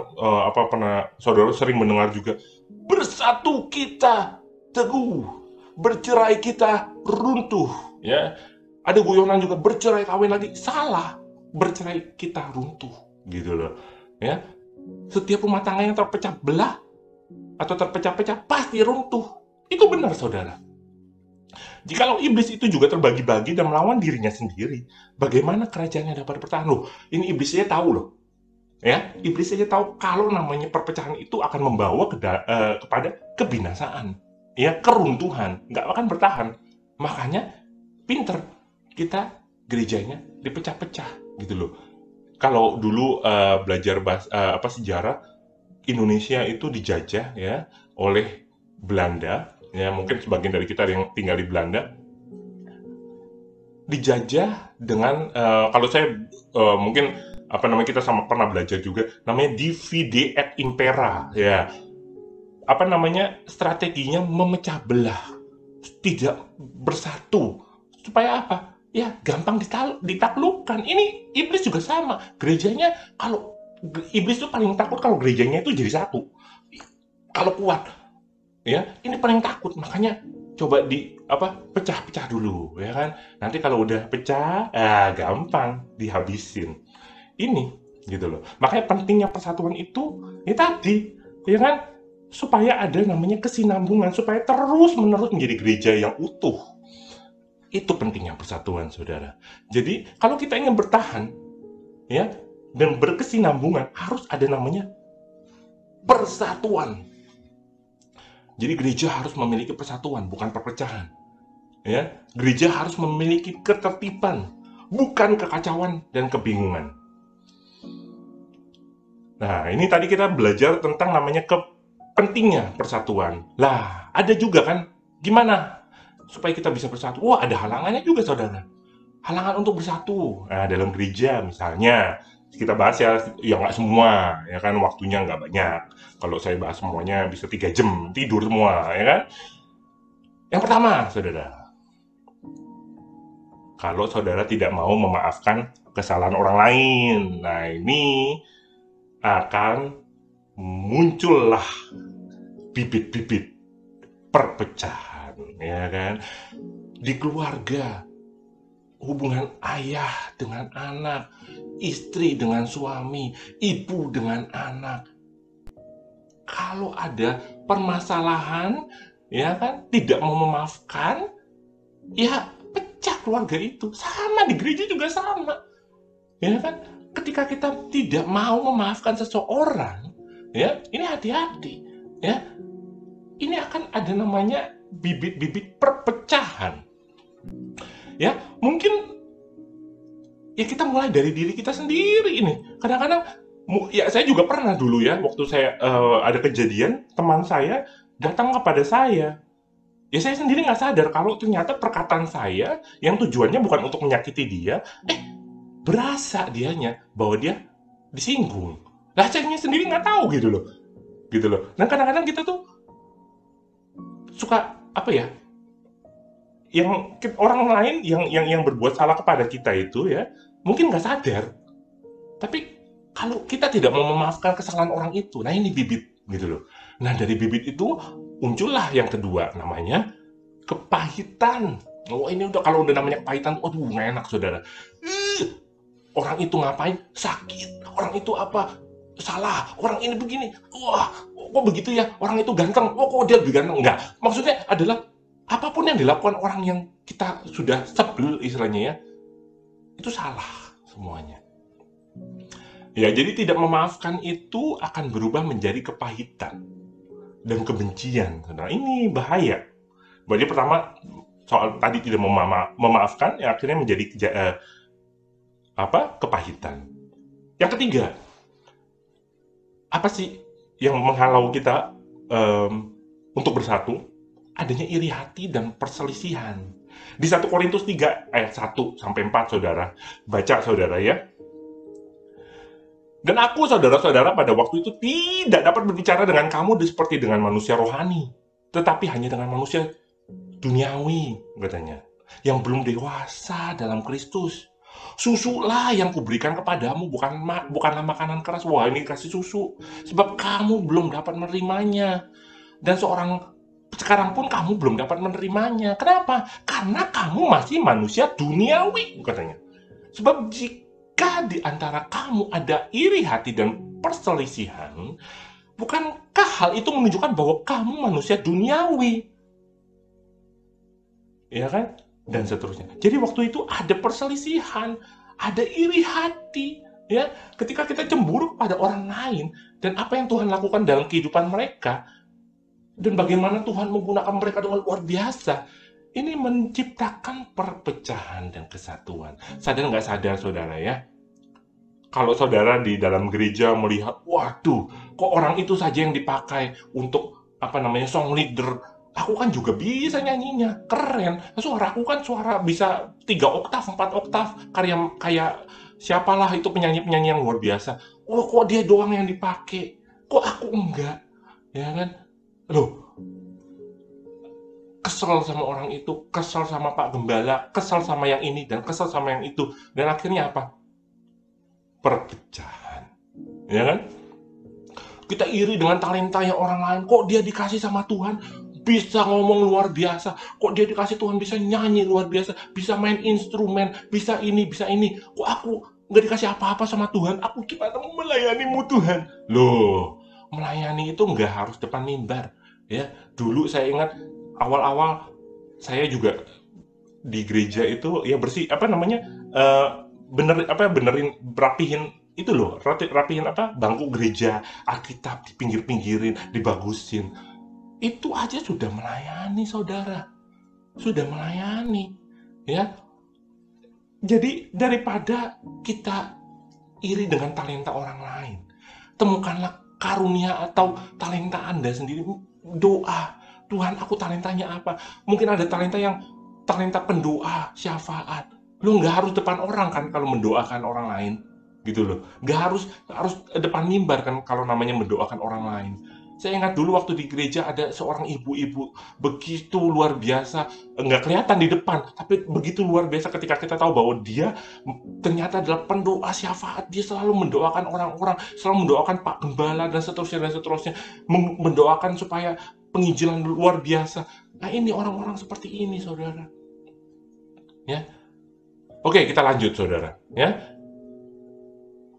pernah saudara sering mendengar juga, bersatu kita teguh, bercerai kita runtuh. Ya, ada guyonan juga, bercerai kawin lagi. Salah, bercerai kita runtuh, gitu loh. Ya, setiap rumah tangga yang terpecah belah atau terpecah-pecah pasti runtuh. Itu benar, saudara. Jikalau iblis itu juga terbagi-bagi dan melawan dirinya sendiri, bagaimana kerajaannya dapat bertahan? Loh, ini iblis saja tahu loh. Ya, iblis saja tahu kalau namanya perpecahan itu akan membawa kepada kebinasaan, ya, keruntuhan, nggak akan bertahan. Makanya pinter kita gerejanya dipecah-pecah, gitu loh. Kalau dulu belajar sejarah, Indonesia itu dijajah ya oleh Belanda. Ya, mungkin sebagian dari kita yang tinggal di Belanda dijajah dengan kalau saya mungkin kita pernah belajar juga namanya divide et impera, ya. Strateginya memecah belah, tidak bersatu, supaya apa? Ya, gampang ditaklukkan. Ini iblis juga sama. Gerejanya, kalau iblis itu paling takut kalau gerejanya itu jadi satu. Kalau kuat, ya, ini paling takut. Makanya coba pecah-pecah dulu, ya kan? Nanti kalau udah pecah, gampang dihabisin. Ini, gitu loh. Makanya pentingnya persatuan itu, ya tadi, ya kan? Supaya ada namanya kesinambungan, supaya terus-menerus menjadi gereja yang utuh. Itu pentingnya persatuan, saudara. Jadi, kalau kita ingin bertahan, ya, dan berkesinambungan, harus ada namanya persatuan. Jadi gereja harus memiliki persatuan, bukan perpecahan. Ya, gereja harus memiliki ketertiban, bukan kekacauan dan kebingungan. Nah, ini tadi kita belajar tentang namanya pentingnya persatuan. Lah, ada juga kan, gimana supaya kita bisa bersatu? Wah, ada halangannya juga, saudara. Halangan untuk bersatu. Nah, dalam gereja misalnya, kita bahas ya nggak semua, ya kan, waktunya nggak banyak. Kalau saya bahas semuanya bisa 3 jam, tidur semua, ya kan. Yang pertama, saudara, kalau saudara tidak mau memaafkan kesalahan orang lain, nah ini akan muncullah bibit-bibit perpecahan, ya kan. Di keluarga, hubungan ayah dengan anak, istri dengan suami, ibu dengan anak. Kalau ada permasalahan, ya kan, tidak mau memaafkan, ya pecah keluarga itu. Sama di gereja juga sama, ya kan. Ketika kita tidak mau memaafkan seseorang, ya, ini hati-hati, ya. Ini akan ada namanya bibit-bibit perpecahan. Ya, mungkin ya kita mulai dari diri kita sendiri ini. Kadang-kadang, ya saya juga pernah dulu ya, waktu saya ada kejadian, teman saya datang kepada saya. Ya saya sendiri nggak sadar kalau ternyata perkataan saya yang tujuannya bukan untuk menyakiti dia, berasa dianya bahwa dia disinggung. Lah saya sendiri nggak tahu gitu loh. Nah kadang-kadang kita tuh suka yang orang lain yang berbuat salah kepada kita itu ya mungkin nggak sadar, tapi kalau kita tidak mau memaafkan kesalahan orang itu, nah ini bibit gitu loh. Nah dari bibit itu muncullah yang kedua, namanya kepahitan. Oh ini kalau udah namanya kepahitan, aduh nggak enak, saudara. orang itu ngapain? Sakit. Orang itu apa? Salah. Orang ini begini. Wah, kok begitu ya? Orang itu ganteng. Oh, kok dia lebih ganteng? Enggak. Maksudnya adalah apapun yang dilakukan orang yang kita sudah sebel istilahnya ya, itu salah semuanya. Ya, jadi tidak memaafkan itu akan berubah menjadi kepahitan dan kebencian. Nah, ini bahaya. Berarti pertama, soal tadi tidak memaafkan, ya akhirnya menjadi kepahitan. Yang ketiga, apa sih yang menghalau kita untuk bersatu? Adanya iri hati dan perselisihan. Di 1 Korintus 3 ayat 1-4, saudara. Baca, saudara ya. Dan aku, saudara-saudara, pada waktu itu tidak dapat berbicara dengan kamu seperti dengan manusia rohani, tetapi hanya dengan manusia duniawi, katanya, yang belum dewasa dalam Kristus. Susulah yang kuberikan kepadamu, bukanlah makanan keras. Wah, ini kasih susu, sebab kamu belum dapat menerimanya. Dan sekarang pun kamu belum dapat menerimanya. Kenapa? Karena kamu masih manusia duniawi, katanya. Sebab jika di antara kamu ada iri hati dan perselisihan, bukankah hal itu menunjukkan bahwa kamu manusia duniawi? Ya kan? Dan seterusnya. Jadi waktu itu ada perselisihan, ada iri hati, ya. Ketika kita cemburu pada orang lain dan apa yang Tuhan lakukan dalam kehidupan mereka dan bagaimana Tuhan menggunakan mereka dengan luar biasa, ini menciptakan perpecahan dan kesatuan. Sadar nggak sadar, saudara ya? Kalau saudara di dalam gereja melihat, waduh, kok orang itu saja yang dipakai untuk song leader. Aku kan juga bisa nyanyinya, keren. Suara aku kan suara bisa 3 oktav, 4 oktav. Kayak siapalah itu penyanyi-penyanyi yang luar biasa. Oh, kok dia doang yang dipakai? Kok aku enggak? Ya kan? Loh, kesel sama orang itu, kesel sama Pak Gembala, kesel sama yang ini, dan kesel sama yang itu. Dan akhirnya apa? Perpecahan. Ya kan? Kita iri dengan talenta yang orang lain. Kok dia dikasih sama Tuhan bisa ngomong luar biasa, kok dia dikasih Tuhan bisa nyanyi luar biasa, bisa main instrumen, bisa ini, kok aku nggak dikasih apa-apa sama Tuhan? Aku gimana mau melayanimu Tuhan? Loh, melayani itu nggak harus depan mimbar, ya. Dulu saya ingat awal-awal saya juga di gereja itu ya benerin, rapihin itu loh, rapihin bangku gereja, Alkitab dipinggir-pinggirin, dibagusin. Itu aja sudah melayani, saudara. Sudah melayani, ya. Jadi daripada kita iri dengan talenta orang lain, temukanlah karunia atau talenta Anda sendiri. Doa, Tuhan, aku talentanya apa? Mungkin ada talenta pendoa, syafaat. Lu nggak harus depan orang kan kalau mendoakan orang lain, gitu loh. Nggak harus depan mimbar kan kalau namanya mendoakan orang lain. Saya ingat dulu waktu di gereja ada seorang ibu-ibu begitu luar biasa, nggak kelihatan di depan, tapi begitu luar biasa ketika kita tahu bahwa dia ternyata adalah pendoa syafaat. Dia selalu mendoakan orang-orang, selalu mendoakan Pak Gembala dan seterusnya, mendoakan supaya penginjilan luar biasa. Nah, ini orang-orang seperti ini, saudara. Ya, oke, kita lanjut, saudara. Ya,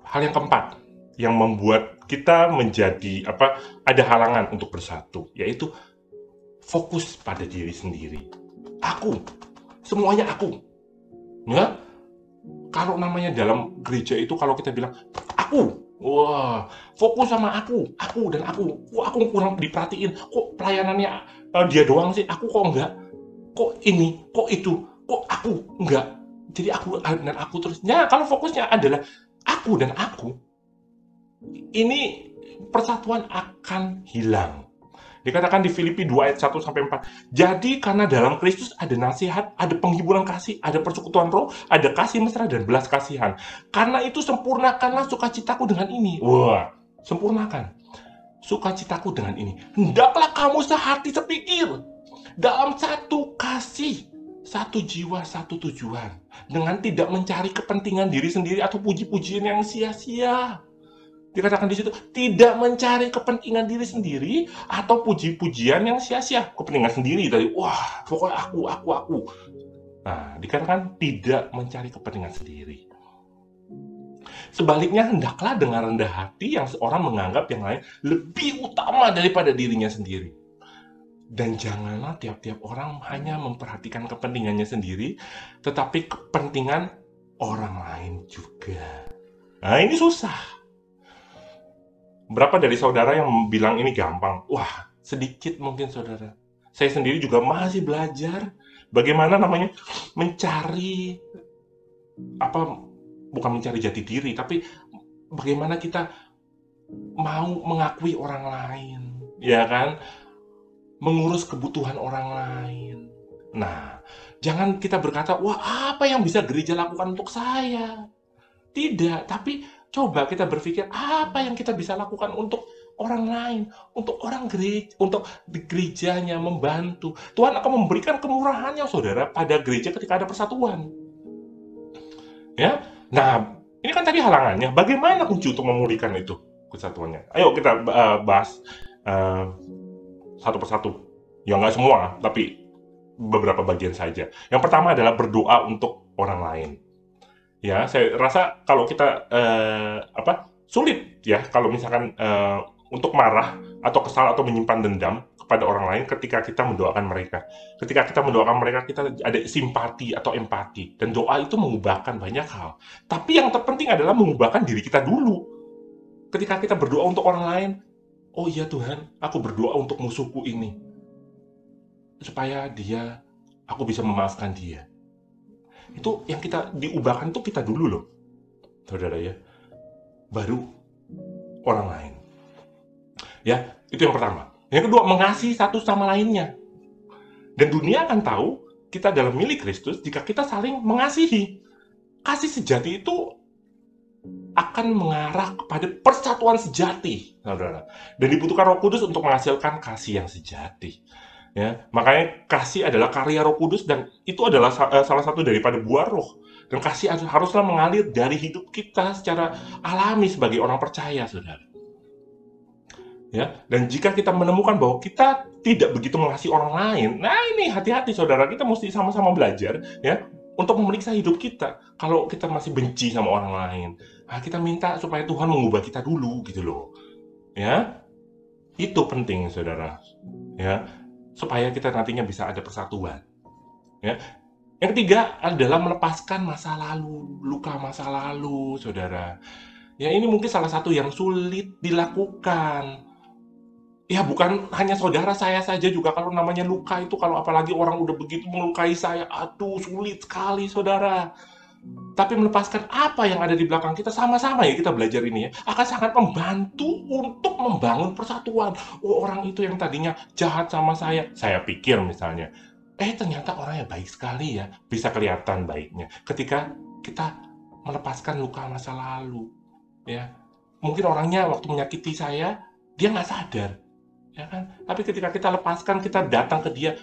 hal yang keempat yang membuat kita menjadi ada halangan untuk bersatu, yaitu fokus pada diri sendiri. Aku, semuanya aku. Ya, kalau namanya dalam gereja itu kalau kita bilang aku, wah, fokus sama aku dan aku. Kok aku kurang diperhatiin? Kok pelayanannya dia doang sih? Aku kok enggak? Kok ini? Kok itu? Kok aku enggak? Jadi aku dan aku terus. Ya, kalau fokusnya adalah aku dan aku, ini persatuan akan hilang. Dikatakan di Filipi 2 ayat 1-4. Jadi karena dalam Kristus ada nasihat, ada penghiburan kasih, ada persekutuan roh, ada kasih mesra dan belas kasihan. Karena itu sempurnakanlah sukacitaku dengan ini. Wah, sempurnakan sukacitaku dengan ini. Hendaklah kamu sehati sepikir, dalam satu kasih, satu jiwa, satu tujuan, dengan tidak mencari kepentingan diri sendiri atau puji-pujian yang sia-sia. Dikatakan di situ, tidak mencari kepentingan diri sendiri atau puji-pujian yang sia-sia. Kepentingan sendiri tadi, wah, pokoknya aku. Nah, dikatakan tidak mencari kepentingan sendiri. Sebaliknya, hendaklah dengan rendah hati yang seorang menganggap yang lain lebih utama daripada dirinya sendiri. Dan janganlah tiap-tiap orang hanya memperhatikan kepentingannya sendiri, tetapi kepentingan orang lain juga. Nah, ini susah. Berapa dari saudara yang bilang ini gampang? Wah, sedikit mungkin saudara. Saya sendiri juga masih belajar bagaimana namanya mencari bukan mencari jati diri, tapi bagaimana kita mau mengakui orang lain, ya kan? Mengurus kebutuhan orang lain. Nah, jangan kita berkata, wah, apa yang bisa gereja lakukan untuk saya? Tidak, tapi coba kita berpikir apa yang kita bisa lakukan untuk orang lain, untuk orang gereja, untuk di gerejanya membantu. Tuhan akan memberikan kemurahannya, saudara, pada gereja ketika ada persatuan. Ya, nah, ini kan tadi halangannya. Bagaimana kunci untuk memulihkan itu kesatuannya? Ayo kita bahas satu persatu. Ya nggak semua, tapi beberapa bagian saja. Yang pertama adalah berdoa untuk orang lain. Ya, saya rasa kalau kita sulit ya kalau misalkan untuk marah atau kesal atau menyimpan dendam kepada orang lain ketika kita mendoakan mereka. Ketika kita mendoakan mereka, kita ada simpati atau empati. Dan doa itu mengubahkan banyak hal. Tapi yang terpenting adalah mengubahkan diri kita dulu. Ketika kita berdoa untuk orang lain, oh iya Tuhan, aku berdoa untuk musuhku ini. Supaya aku bisa memaafkan dia. Itu yang kita diubahkan itu kita dulu loh. Saudara ya. Baru orang lain. Ya, itu yang pertama. Yang kedua, mengasihi satu sama lainnya. Dan dunia akan tahu kita dalam milik Kristus jika kita saling mengasihi. Kasih sejati itu akan mengarah kepada persatuan sejati, saudara. Dan dibutuhkan Roh Kudus untuk menghasilkan kasih yang sejati. Ya, makanya kasih adalah karya Roh Kudus dan itu adalah salah satu daripada buah Roh. Dan kasih haruslah mengalir dari hidup kita secara alami sebagai orang percaya, saudara. Ya, dan jika kita menemukan bahwa kita tidak begitu mengasihi orang lain, nah ini hati-hati saudara, kita mesti sama-sama belajar ya untuk memeriksa hidup kita. Kalau kita masih benci sama orang lain, nah kita minta supaya Tuhan mengubah kita dulu gitu loh. Ya. Itu penting saudara. Ya, supaya kita nantinya bisa ada persatuan. Ya. Yang ketiga adalah melepaskan masa lalu, luka masa lalu, saudara. Ya, ini mungkin salah satu yang sulit dilakukan. Ya, bukan hanya saudara, saya saja juga kalau namanya luka itu, kalau apalagi orang udah begitu melukai saya, aduh sulit sekali saudara. Tapi melepaskan apa yang ada di belakang kita, sama-sama ya kita belajar ini ya, akan sangat membantu untuk membangun persatuan. Oh, orang itu yang tadinya jahat sama saya pikir misalnya, ternyata orangnya baik sekali ya, bisa kelihatan baiknya ketika kita melepaskan luka masa lalu. Ya, mungkin orangnya waktu menyakiti saya, dia nggak sadar. Ya kan? Tapi ketika kita lepaskan, kita datang ke dia,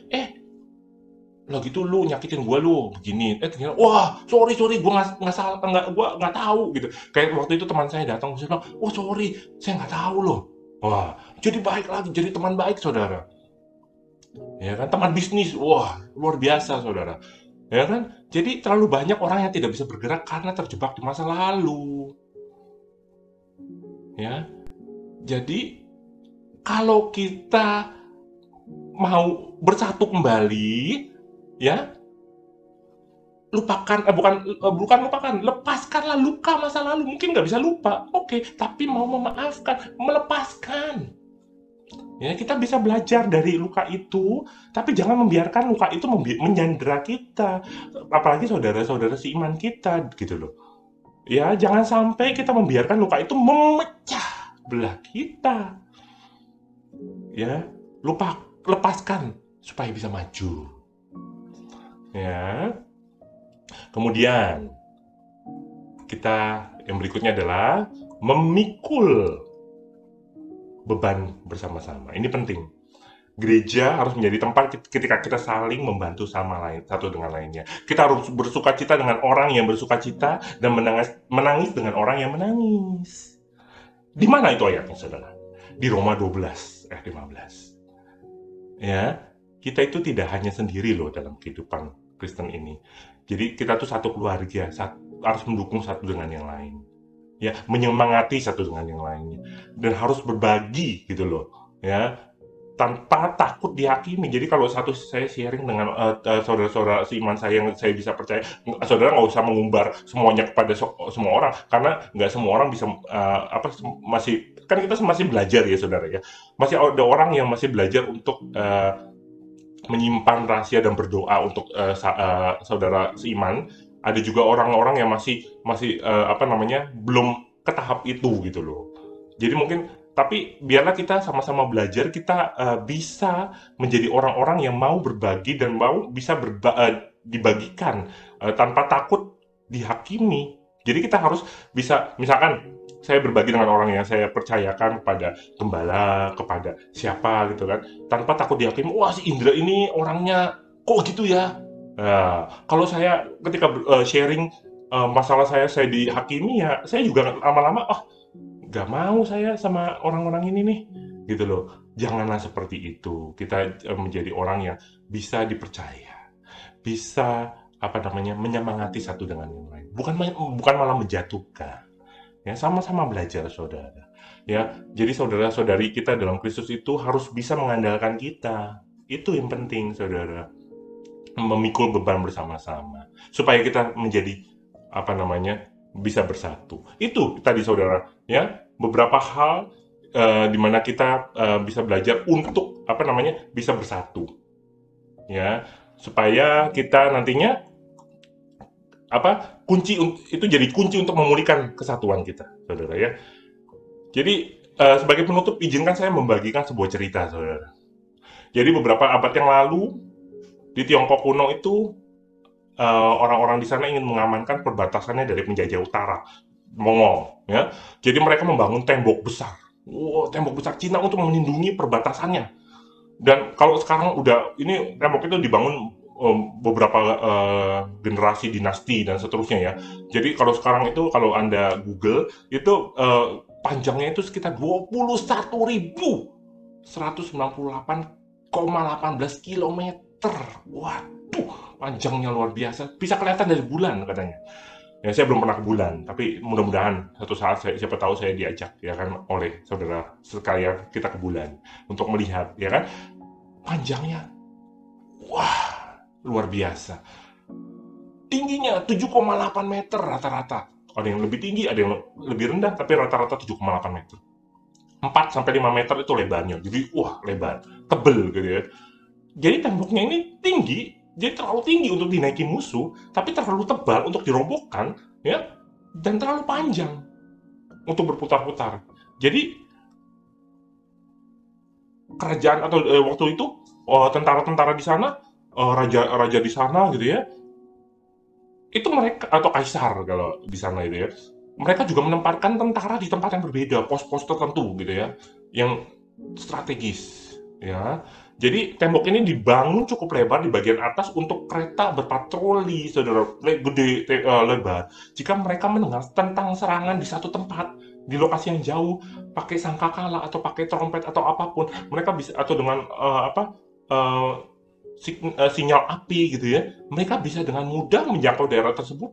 lo gitu lu nyakitin gue lu begini, ternyata wah sorry gue nggak salah, gue nggak tahu gitu. Kayak waktu itu teman saya datang, saya bilang, oh sorry saya nggak tahu loh. Wah, jadi baik lagi, jadi teman baik saudara. Ya kan, teman bisnis, wah luar biasa saudara. Ya kan, jadi terlalu banyak orang yang tidak bisa bergerak karena terjebak di masa lalu. Ya, jadi kalau kita mau bersatu kembali, ya, lepaskanlah luka masa lalu. Mungkin nggak bisa lupa, oke, tapi mau memaafkan, melepaskan. Ya, kita bisa belajar dari luka itu, tapi jangan membiarkan luka itu menyandera kita, apalagi saudara-saudara seiman kita, gitu loh. Ya, jangan sampai kita membiarkan luka itu memecah belah kita. Ya, lepaskan supaya bisa maju. Ya. Kemudian yang berikutnya adalah memikul beban bersama-sama. Ini penting. Gereja harus menjadi tempat ketika kita saling membantu sama lain, satu dengan lainnya. Kita harus bersukacita dengan orang yang bersukacita dan menangis dengan orang yang menangis. Di mana itu ayatnya, saudara? Di Roma 12 ayat 15. Ya, kita itu tidak hanya sendiri loh dalam kehidupan Kristen ini. Jadi kita tuh satu keluarga, harus mendukung satu dengan yang lain. ya, menyemangati satu dengan yang lainnya, dan harus berbagi gitu loh, ya, tanpa takut dihakimi. Jadi kalau saya sharing dengan saudara-saudara seiman saya yang saya bisa percaya, saudara nggak usah mengumbar semuanya kepada semua orang, karena nggak semua orang bisa masih kan kita masih belajar ya saudara ya, masih ada orang yang masih belajar untuk menyimpan rahasia dan berdoa untuk saudara seiman. Ada juga orang-orang yang masih belum ke tahap itu gitu loh. Jadi mungkin, tapi biarlah kita sama-sama belajar, kita bisa menjadi orang-orang yang mau berbagi dan mau bisa dibagikan tanpa takut dihakimi. Jadi kita harus bisa, misalkan saya berbagi dengan orang yang saya percayakan, kepada gembala, kepada siapa gitu kan, tanpa takut dihakimi. Wah, si Indra ini orangnya kok gitu ya. Kalau saya ketika sharing masalah saya dihakimi, ya saya juga lama-lama gak mau saya sama orang-orang ini nih, gitu loh. Janganlah seperti itu. Kita menjadi orang yang bisa dipercaya, bisa menyemangati satu dengan yang lain, bukan malah menjatuhkan. Ya, sama-sama belajar saudara. Ya, jadi saudara-saudari kita dalam Kristus itu harus bisa mengandalkan kita. Itu yang penting saudara. Memikul beban bersama-sama supaya kita menjadi bisa bersatu. Itu tadi saudara, ya, beberapa hal di mana kita bisa belajar untuk bisa bersatu, ya, supaya kita nantinya itu jadi kunci untuk memulihkan kesatuan kita, saudara ya. Jadi sebagai penutup, izinkan saya membagikan sebuah cerita, saudara. Jadi beberapa abad yang lalu di Tiongkok kuno itu orang-orang di sana ingin mengamankan perbatasannya dari penjajah utara, Mongol, ya. Jadi mereka membangun tembok besar, tembok besar Cina untuk melindungi perbatasannya. Dan kalau sekarang ini tembok itu dibangun beberapa generasi dinasti dan seterusnya ya. Jadi kalau sekarang itu, kalau Anda Google itu panjangnya itu sekitar 21.198,18 km. Waduh, panjangnya luar biasa. Bisa kelihatan dari bulan katanya. Ya, saya belum pernah ke bulan, tapi mudah-mudahan satu saat siapa tahu saya diajak ya kan oleh saudara sekalian, kita ke bulan untuk melihat, ya kan. Panjangnya, wah, luar biasa. Tingginya 7,8 meter rata-rata. Ada yang lebih tinggi, ada yang lebih rendah, tapi rata-rata 7,8 meter. 4-5 meter itu lebarnya. Jadi, wah, lebar, tebel gitu ya. Jadi temboknya ini tinggi, jadi terlalu tinggi untuk dinaiki musuh, tapi terlalu tebal untuk dirobohkan, ya, dan terlalu panjang untuk berputar-putar. Jadi kerajaan atau waktu itu tentara-tentara di sana, raja di sana gitu ya, itu mereka, atau kaisar kalau di sana itu ya, mereka juga menempatkan tentara di tempat yang berbeda, pos-pos tertentu gitu ya, yang strategis, ya. Jadi tembok ini dibangun cukup lebar di bagian atas untuk kereta berpatroli, saudara, gede, lebar. Jika mereka mendengar tentang serangan di satu tempat, di lokasi yang jauh, pakai sangkakala atau pakai trompet atau apapun, mereka bisa, atau dengan sinyal api gitu ya, mereka bisa dengan mudah menjangkau daerah tersebut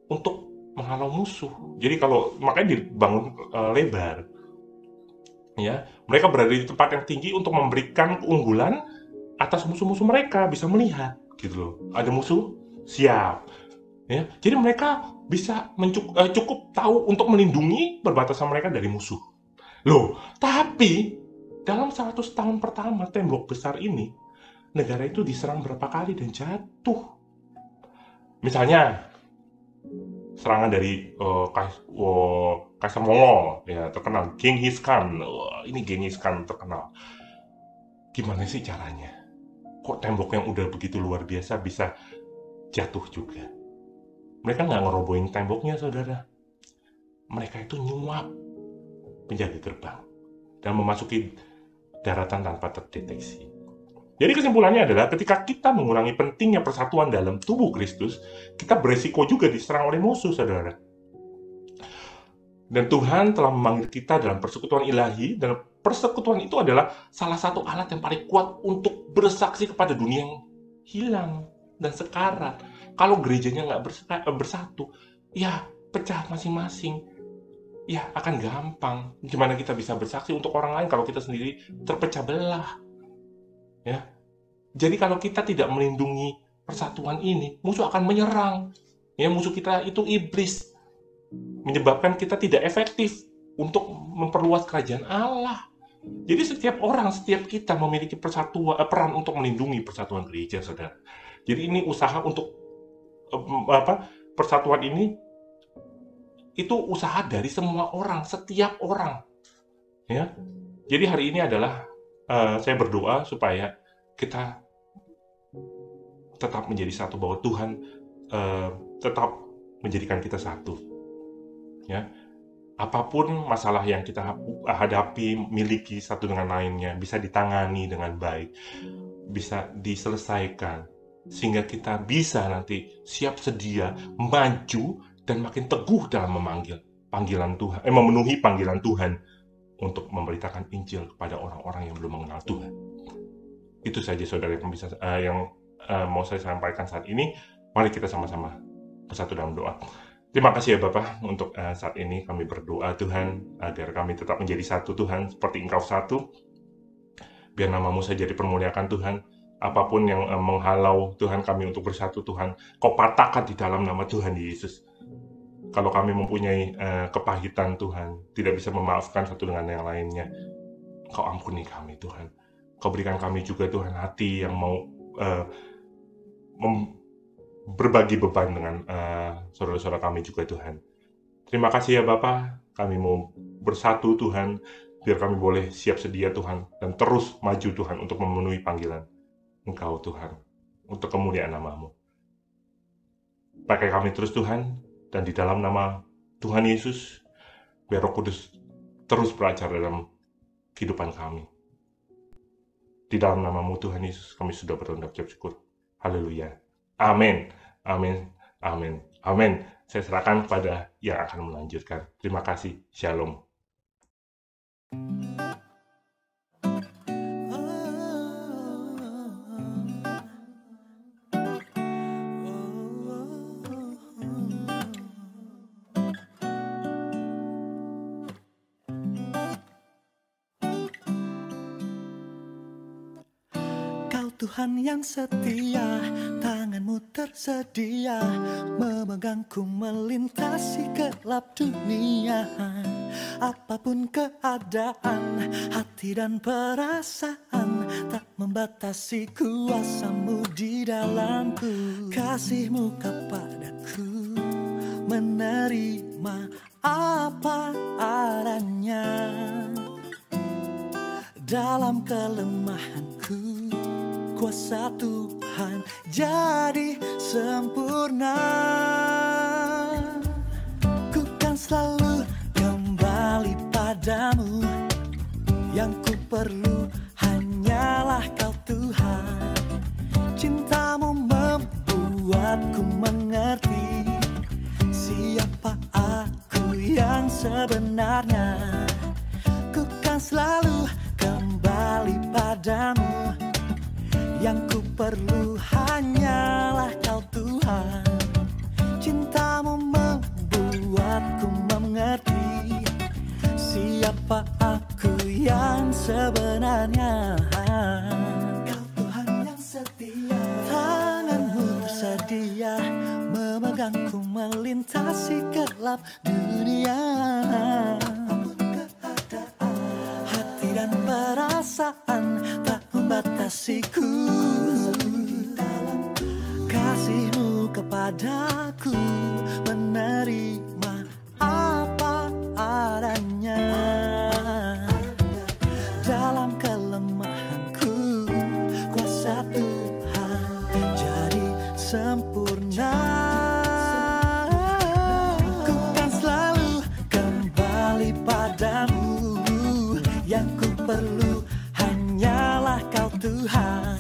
untuk menghalau musuh. Jadi makanya dibangun lebar. Ya, mereka berada di tempat yang tinggi untuk memberikan keunggulan atas musuh-musuh mereka, bisa melihat gitu loh. Ada musuh, siap. Ya, jadi mereka bisa cukup tahu untuk melindungi perbatasan mereka dari musuh. Loh, tapi dalam 100 tahun pertama tembok besar ini, negara itu diserang berapa kali dan jatuh. Misalnya serangan dari Kaisar Mongol ya, terkenal Genghis Khan. Ini Genghis Khan terkenal. Gimana sih caranya? Kok tembok yang udah begitu luar biasa bisa jatuh juga? Mereka nggak ngerobohin temboknya, saudara. Mereka itu nyuap penjaga gerbang dan memasuki daratan tanpa terdeteksi. Jadi kesimpulannya adalah ketika kita mengurangi pentingnya persatuan dalam tubuh Kristus, kita beresiko juga diserang oleh musuh, saudara. Dan Tuhan telah memanggil kita dalam persekutuan ilahi, dan persekutuan itu adalah salah satu alat yang paling kuat untuk bersaksi kepada dunia yang hilang dan sekarat. Kalau gerejanya nggak bersatu, ya pecah masing-masing. ya akan gampang. Gimana kita bisa bersaksi untuk orang lain kalau kita sendiri terpecah belah? Ya. Jadi kalau kita tidak melindungi persatuan ini, musuh akan menyerang. Ya, musuh kita itu iblis, menyebabkan kita tidak efektif untuk memperluas kerajaan Allah. Jadi setiap orang, setiap kita memiliki peran untuk melindungi persatuan gereja, saudara. Jadi ini usaha untuk persatuan ini itu usaha dari semua orang, setiap orang. Ya. Jadi hari ini adalah saya berdoa supaya kita tetap menjadi satu, bahwa Tuhan tetap menjadikan kita satu. Ya. Apapun masalah yang kita hadapi, miliki satu dengan lainnya, bisa ditangani dengan baik, bisa diselesaikan, sehingga kita bisa nanti siap sedia, maju, dan makin teguh dalam memenuhi panggilan Tuhan untuk memberitakan Injil kepada orang-orang yang belum mengenal Tuhan. Itu saja, saudara, yang mau saya sampaikan saat ini. Mari kita sama-sama bersatu dalam doa. Terima kasih ya Bapak, untuk saat ini kami berdoa Tuhan, agar kami tetap menjadi satu Tuhan, seperti Engkau satu. Biar nama-Mu saja dipermuliakan Tuhan. Apapun yang menghalau Tuhan kami untuk bersatu Tuhan, Kau patahkan di dalam nama Tuhan Yesus. Kalau kami mempunyai kepahitan Tuhan, tidak bisa memaafkan satu dengan yang lainnya, Kau ampuni kami Tuhan. Kau berikan kami juga Tuhan hati yang mau berbagi beban dengan saudara-saudara kami juga Tuhan. Terima kasih ya Bapa, kami mau bersatu Tuhan, biar kami boleh siap sedia Tuhan, dan terus maju Tuhan untuk memenuhi panggilan Engkau Tuhan, untuk kemuliaan nama-Mu. Pakai kami terus Tuhan, dan di dalam nama Tuhan Yesus, biar Roh Kudus terus beracara dalam kehidupan kami. Di dalam nama-Mu Tuhan Yesus, kami sudah berucap syukur. Haleluya. Amin. Amin. Amin. Amin. Saya serahkan kepada yang akan melanjutkan. Terima kasih. Shalom. Tuhan yang setia, tanganmu tersedia, memegangku melintasi gelap dunia. Apapun keadaan, hati dan perasaan, tak membatasi kuasa-Mu di dalamku. Kasih-Mu kepadaku, menerima apa adanya. Dalam kelemahanku, kuasa Tuhan jadi sempurna. Ku kan selalu kembali padamu, yang ku perlu hanyalah Kau Tuhan. Cinta-Mu membuatku mengerti siapa aku yang sebenarnya. Ku kan selalu kembali padamu, yang ku perlu hanyalah Kau Tuhan. Cinta-Mu membuatku mengerti siapa aku yang sebenarnya. Kau Tuhan yang setia, tangan-Mu bersedia, memegangku melintasi gelap dunia. Hati dan perasaan tak membatasiku. Kasih-Mu kepadaku, menerima apa adanya. Dalam kelemahanku, kuasa Tuhan jadi sempurna. Ku kan selalu kembali padamu, yang ku perlu hanyalah Kau Tuhan.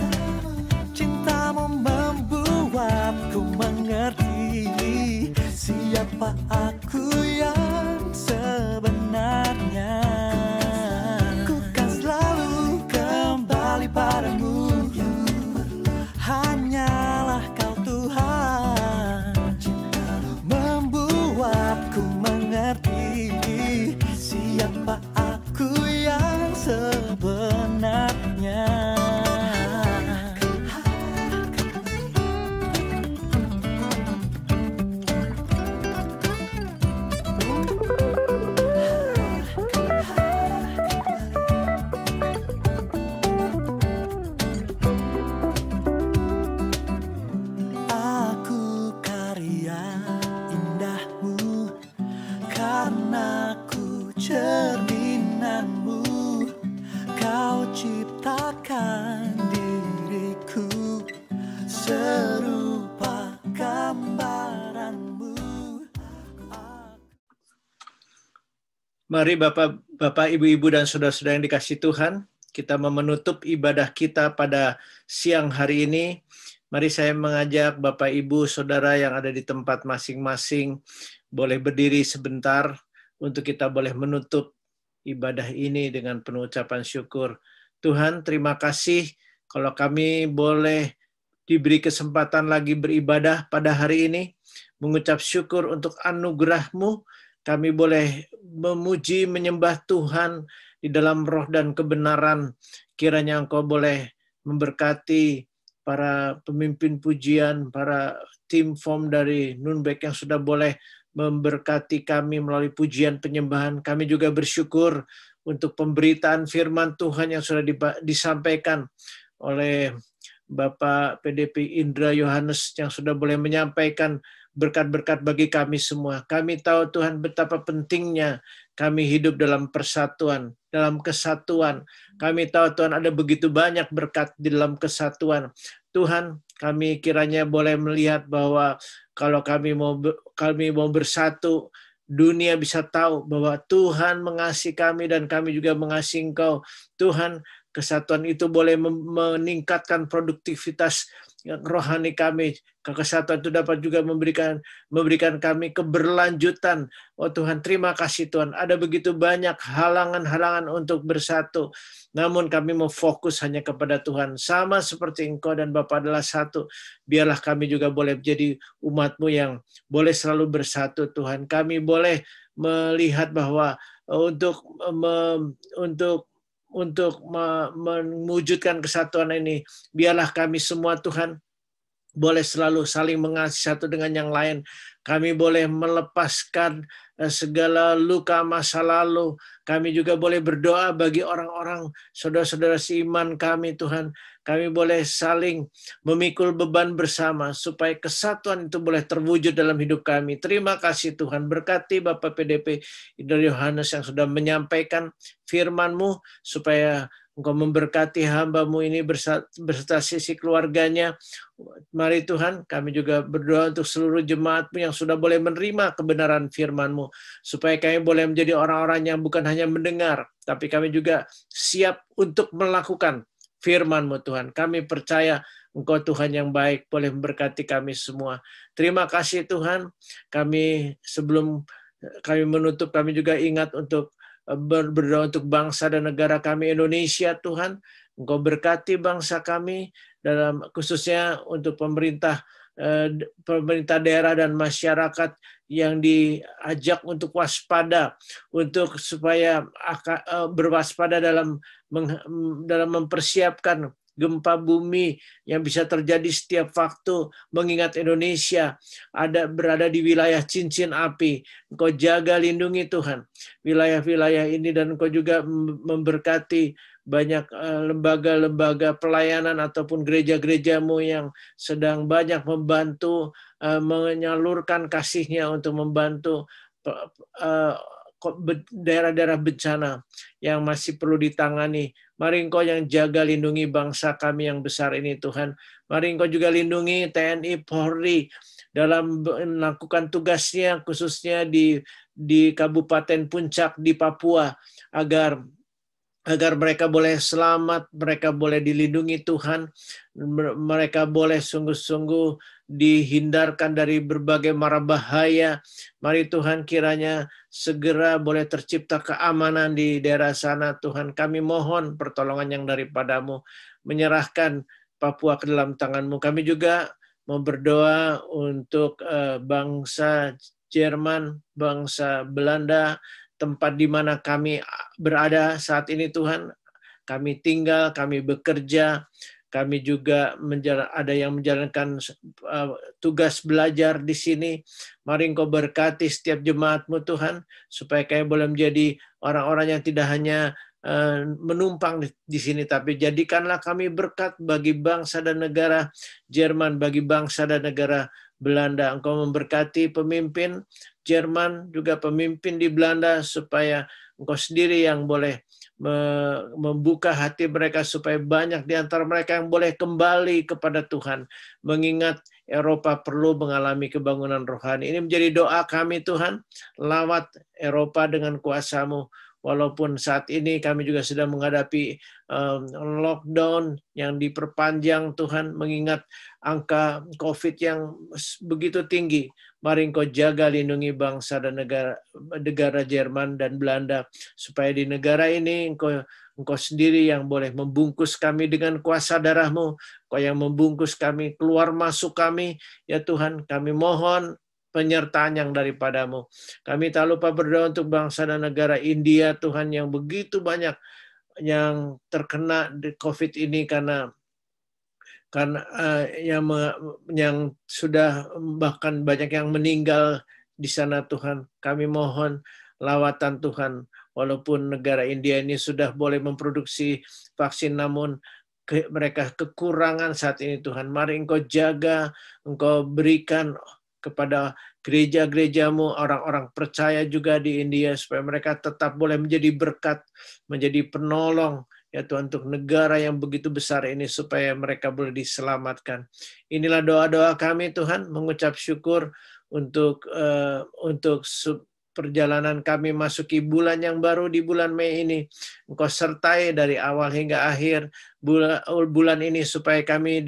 Cinta-Mu membuatku mengerti siapa aku yang sebenarnya. Ku kan selalu kembali padamu, hanyalah Kau Tuhan. Mari Bapak, Ibu-ibu dan saudara-saudara yang dikasihi Tuhan, kita mau menutup ibadah kita pada siang hari ini. Mari saya mengajak Bapak, Ibu, Saudara yang ada di tempat masing-masing, boleh berdiri sebentar untuk kita boleh menutup ibadah ini dengan penuh ucapan syukur. Tuhan, terima kasih kalau kami boleh diberi kesempatan lagi beribadah pada hari ini, mengucap syukur untuk anugerah-Mu. Kami boleh memuji, menyembah Tuhan di dalam roh dan kebenaran. Kiranya Engkau boleh memberkati para pemimpin pujian, para tim form dari Nunbek yang sudah boleh memberkati kami melalui pujian penyembahan. Kami juga bersyukur untuk pemberitaan firman Tuhan yang sudah disampaikan oleh Bapak PDP Indra Yohanes yang sudah boleh menyampaikan berkat-berkat bagi kami semua. Kami tahu Tuhan betapa pentingnya kami hidup dalam persatuan, dalam kesatuan. Kami tahu Tuhan ada begitu banyak berkat di dalam kesatuan. Tuhan, kami kiranya boleh melihat bahwa kalau kami mau bersatu, dunia bisa tahu bahwa Tuhan mengasihi kami dan kami juga mengasihi Engkau. Tuhan, kesatuan itu boleh meningkatkan produktivitas rohani kami. Kesatuan itu dapat juga memberikan kami keberlanjutan. Oh Tuhan, terima kasih Tuhan. Ada begitu banyak halangan-halangan untuk bersatu. Namun kami mau fokus hanya kepada Tuhan. Sama seperti Engkau dan Bapa adalah satu. Biarlah kami juga boleh menjadi umat-Mu yang boleh selalu bersatu Tuhan. Kami boleh melihat bahwa untuk mewujudkan kesatuan ini, biarlah kami semua Tuhan boleh selalu saling mengasihi satu dengan yang lain. Kami boleh melepaskan segala luka masa lalu. Kami juga boleh berdoa bagi orang-orang saudara-saudara seiman kami Tuhan. Kami boleh saling memikul beban bersama supaya kesatuan itu boleh terwujud dalam hidup kami. Terima kasih Tuhan. Berkati Bapak PDP Indra Yohanes yang sudah menyampaikan firman-Mu supaya Engkau memberkati hamba-Mu ini beserta sisi keluarganya. Mari Tuhan, kami juga berdoa untuk seluruh jemaat-Mu yang sudah boleh menerima kebenaran firman-Mu. Supaya kami boleh menjadi orang-orang yang bukan hanya mendengar, tapi kami juga siap untuk melakukan firman-Mu Tuhan. Kami percaya Engkau Tuhan yang baik, boleh memberkati kami semua. Terima kasih Tuhan. Kami sebelum kami menutup, kami juga ingat untuk berdoa untuk bangsa dan negara kami Indonesia Tuhan. Engkau berkati bangsa kami, dalam khususnya untuk pemerintah daerah dan masyarakat yang diajak untuk waspada, untuk supaya berwaspada dalam mempersiapkan gempa bumi yang bisa terjadi setiap waktu, mengingat Indonesia berada di wilayah cincin api. Engkau jaga, lindungi Tuhan wilayah-wilayah ini, dan Engkau juga memberkati banyak lembaga-lembaga pelayanan ataupun gereja-gereja-Mu yang sedang banyak membantu menyalurkan kasih-Nya untuk membantu daerah-daerah bencana yang masih perlu ditangani. Mari Engkau yang jaga, lindungi bangsa kami yang besar ini Tuhan. Mari Engkau juga lindungi TNI Polri dalam melakukan tugasnya, khususnya di Kabupaten Puncak di Papua, agar mereka boleh selamat, mereka boleh dilindungi Tuhan, mereka boleh sungguh-sungguh dihindarkan dari berbagai mara bahaya. Mari Tuhan, kiranya segera boleh tercipta keamanan di daerah sana Tuhan. Kami mohon pertolongan yang daripada-Mu, menyerahkan Papua ke dalam tangan-Mu. Kami juga mau berdoa untuk bangsa Jerman, bangsa Belanda, tempat di mana kami berada saat ini Tuhan. Kami tinggal, kami bekerja, kami juga ada yang menjalankan tugas belajar di sini. Mari Engkau berkati setiap jemaat-Mu Tuhan, supaya kami boleh menjadi orang-orang yang tidak hanya menumpang di sini, tapi jadikanlah kami berkat bagi bangsa dan negara Jerman, bagi bangsa dan negara Belanda. Engkau memberkati pemimpin Jerman, juga pemimpin di Belanda, supaya Engkau sendiri yang boleh membuka hati mereka, supaya banyak di antara mereka yang boleh kembali kepada Tuhan, mengingat Eropa perlu mengalami kebangunan rohani. Ini menjadi doa kami Tuhan, lawat Eropa dengan kuasa-Mu. Walaupun saat ini kami juga sedang menghadapi lockdown yang diperpanjang Tuhan, mengingat angka COVID yang begitu tinggi. Mari Engkau jaga, lindungi bangsa dan negara Jerman dan Belanda, supaya di negara ini Engkau sendiri yang boleh membungkus kami dengan kuasa darah-Mu, Engkau yang membungkus kami, keluar masuk kami, ya Tuhan, kami mohon penyertaan yang daripadamu. Kami tak lupa berdoa untuk bangsa dan negara India, Tuhan, yang begitu banyak yang terkena COVID ini karena yang sudah bahkan banyak yang meninggal di sana Tuhan. Kami mohon lawatan Tuhan, walaupun negara India ini sudah boleh memproduksi vaksin, namun mereka kekurangan saat ini Tuhan. Mari Engkau jaga, Engkau berikan kepada gereja-gereja-Mu, orang-orang percaya juga di India, supaya mereka tetap boleh menjadi berkat, menjadi penolong, ya Tuhan, untuk negara yang begitu besar ini, supaya mereka boleh diselamatkan. Inilah doa-doa kami Tuhan, mengucap syukur untuk perjalanan kami masuki bulan yang baru di bulan Mei ini. Engkau sertai dari awal hingga akhir bulan ini, supaya kami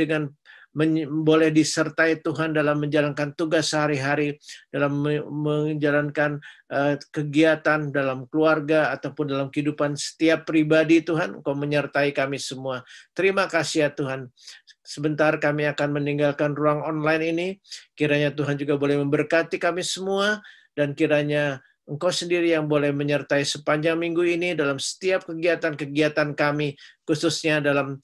boleh disertai Tuhan dalam menjalankan tugas sehari-hari, dalam menjalankan kegiatan dalam keluarga ataupun dalam kehidupan setiap pribadi Tuhan. Engkau menyertai kami semua. Terima kasih ya Tuhan. Sebentar kami akan meninggalkan ruang online ini. Kiranya Tuhan juga boleh memberkati kami semua, dan kiranya Engkau sendiri yang boleh menyertai sepanjang minggu ini dalam setiap kegiatan-kegiatan kami, khususnya dalam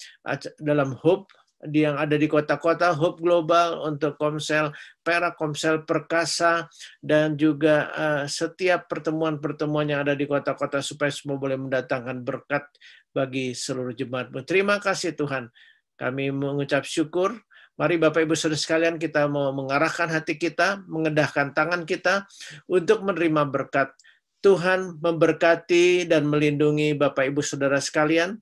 Hope yang ada di kota-kota, Hope Global, untuk Komsel Perak, Komsel Perkasa, dan juga setiap pertemuan-pertemuan yang ada di kota-kota, supaya semua boleh mendatangkan berkat bagi seluruh jemaat-Mu. Terima kasih Tuhan. Kami mengucap syukur. Mari Bapak Ibu Saudara sekalian, kita mau mengarahkan hati kita, mengedahkan tangan kita untuk menerima berkat. Tuhan memberkati dan melindungi Bapak Ibu Saudara sekalian.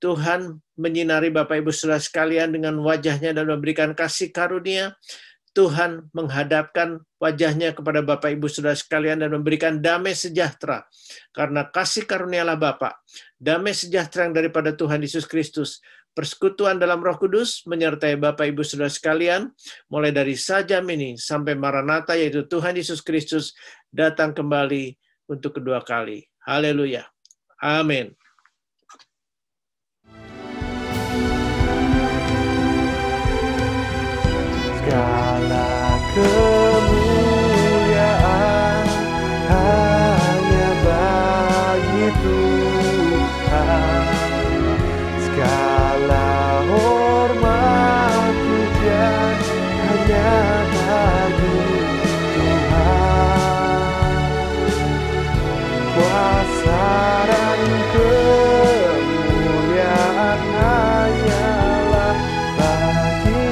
Tuhan menyinari Bapak Ibu Saudara sekalian dengan wajah-Nya dan memberikan kasih karunia. Tuhan menghadapkan wajah-Nya kepada Bapak Ibu Saudara sekalian dan memberikan damai sejahtera. Karena kasih karunialah Bapa, damai sejahtera yang daripada Tuhan Yesus Kristus, persekutuan dalam Roh Kudus menyertai Bapak Ibu Saudara sekalian, mulai dari sajam ini sampai Maranatha, yaitu Tuhan Yesus Kristus datang kembali untuk kedua kali. Haleluya. Amin. Segala kemuliaan hanya bagi Tuhan, segala hormat pujian hanya bagi Tuhan. Kuasa dan kemuliaan hanyalah bagi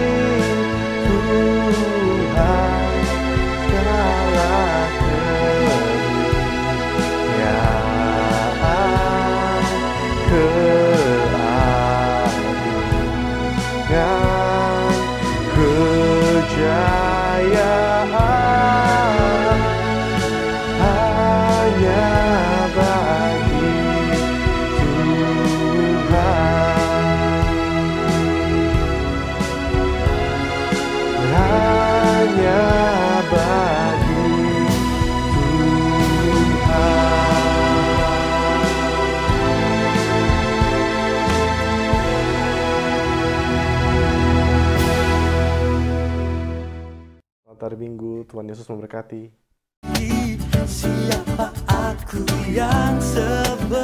Tuhan, segala kemuliaan, keagungan, kejayaan hanya bagi Tuhan, hanya bagi Selamat hari Minggu, Tuhan Yesus memberkati. siapa aku yang sebenarnya.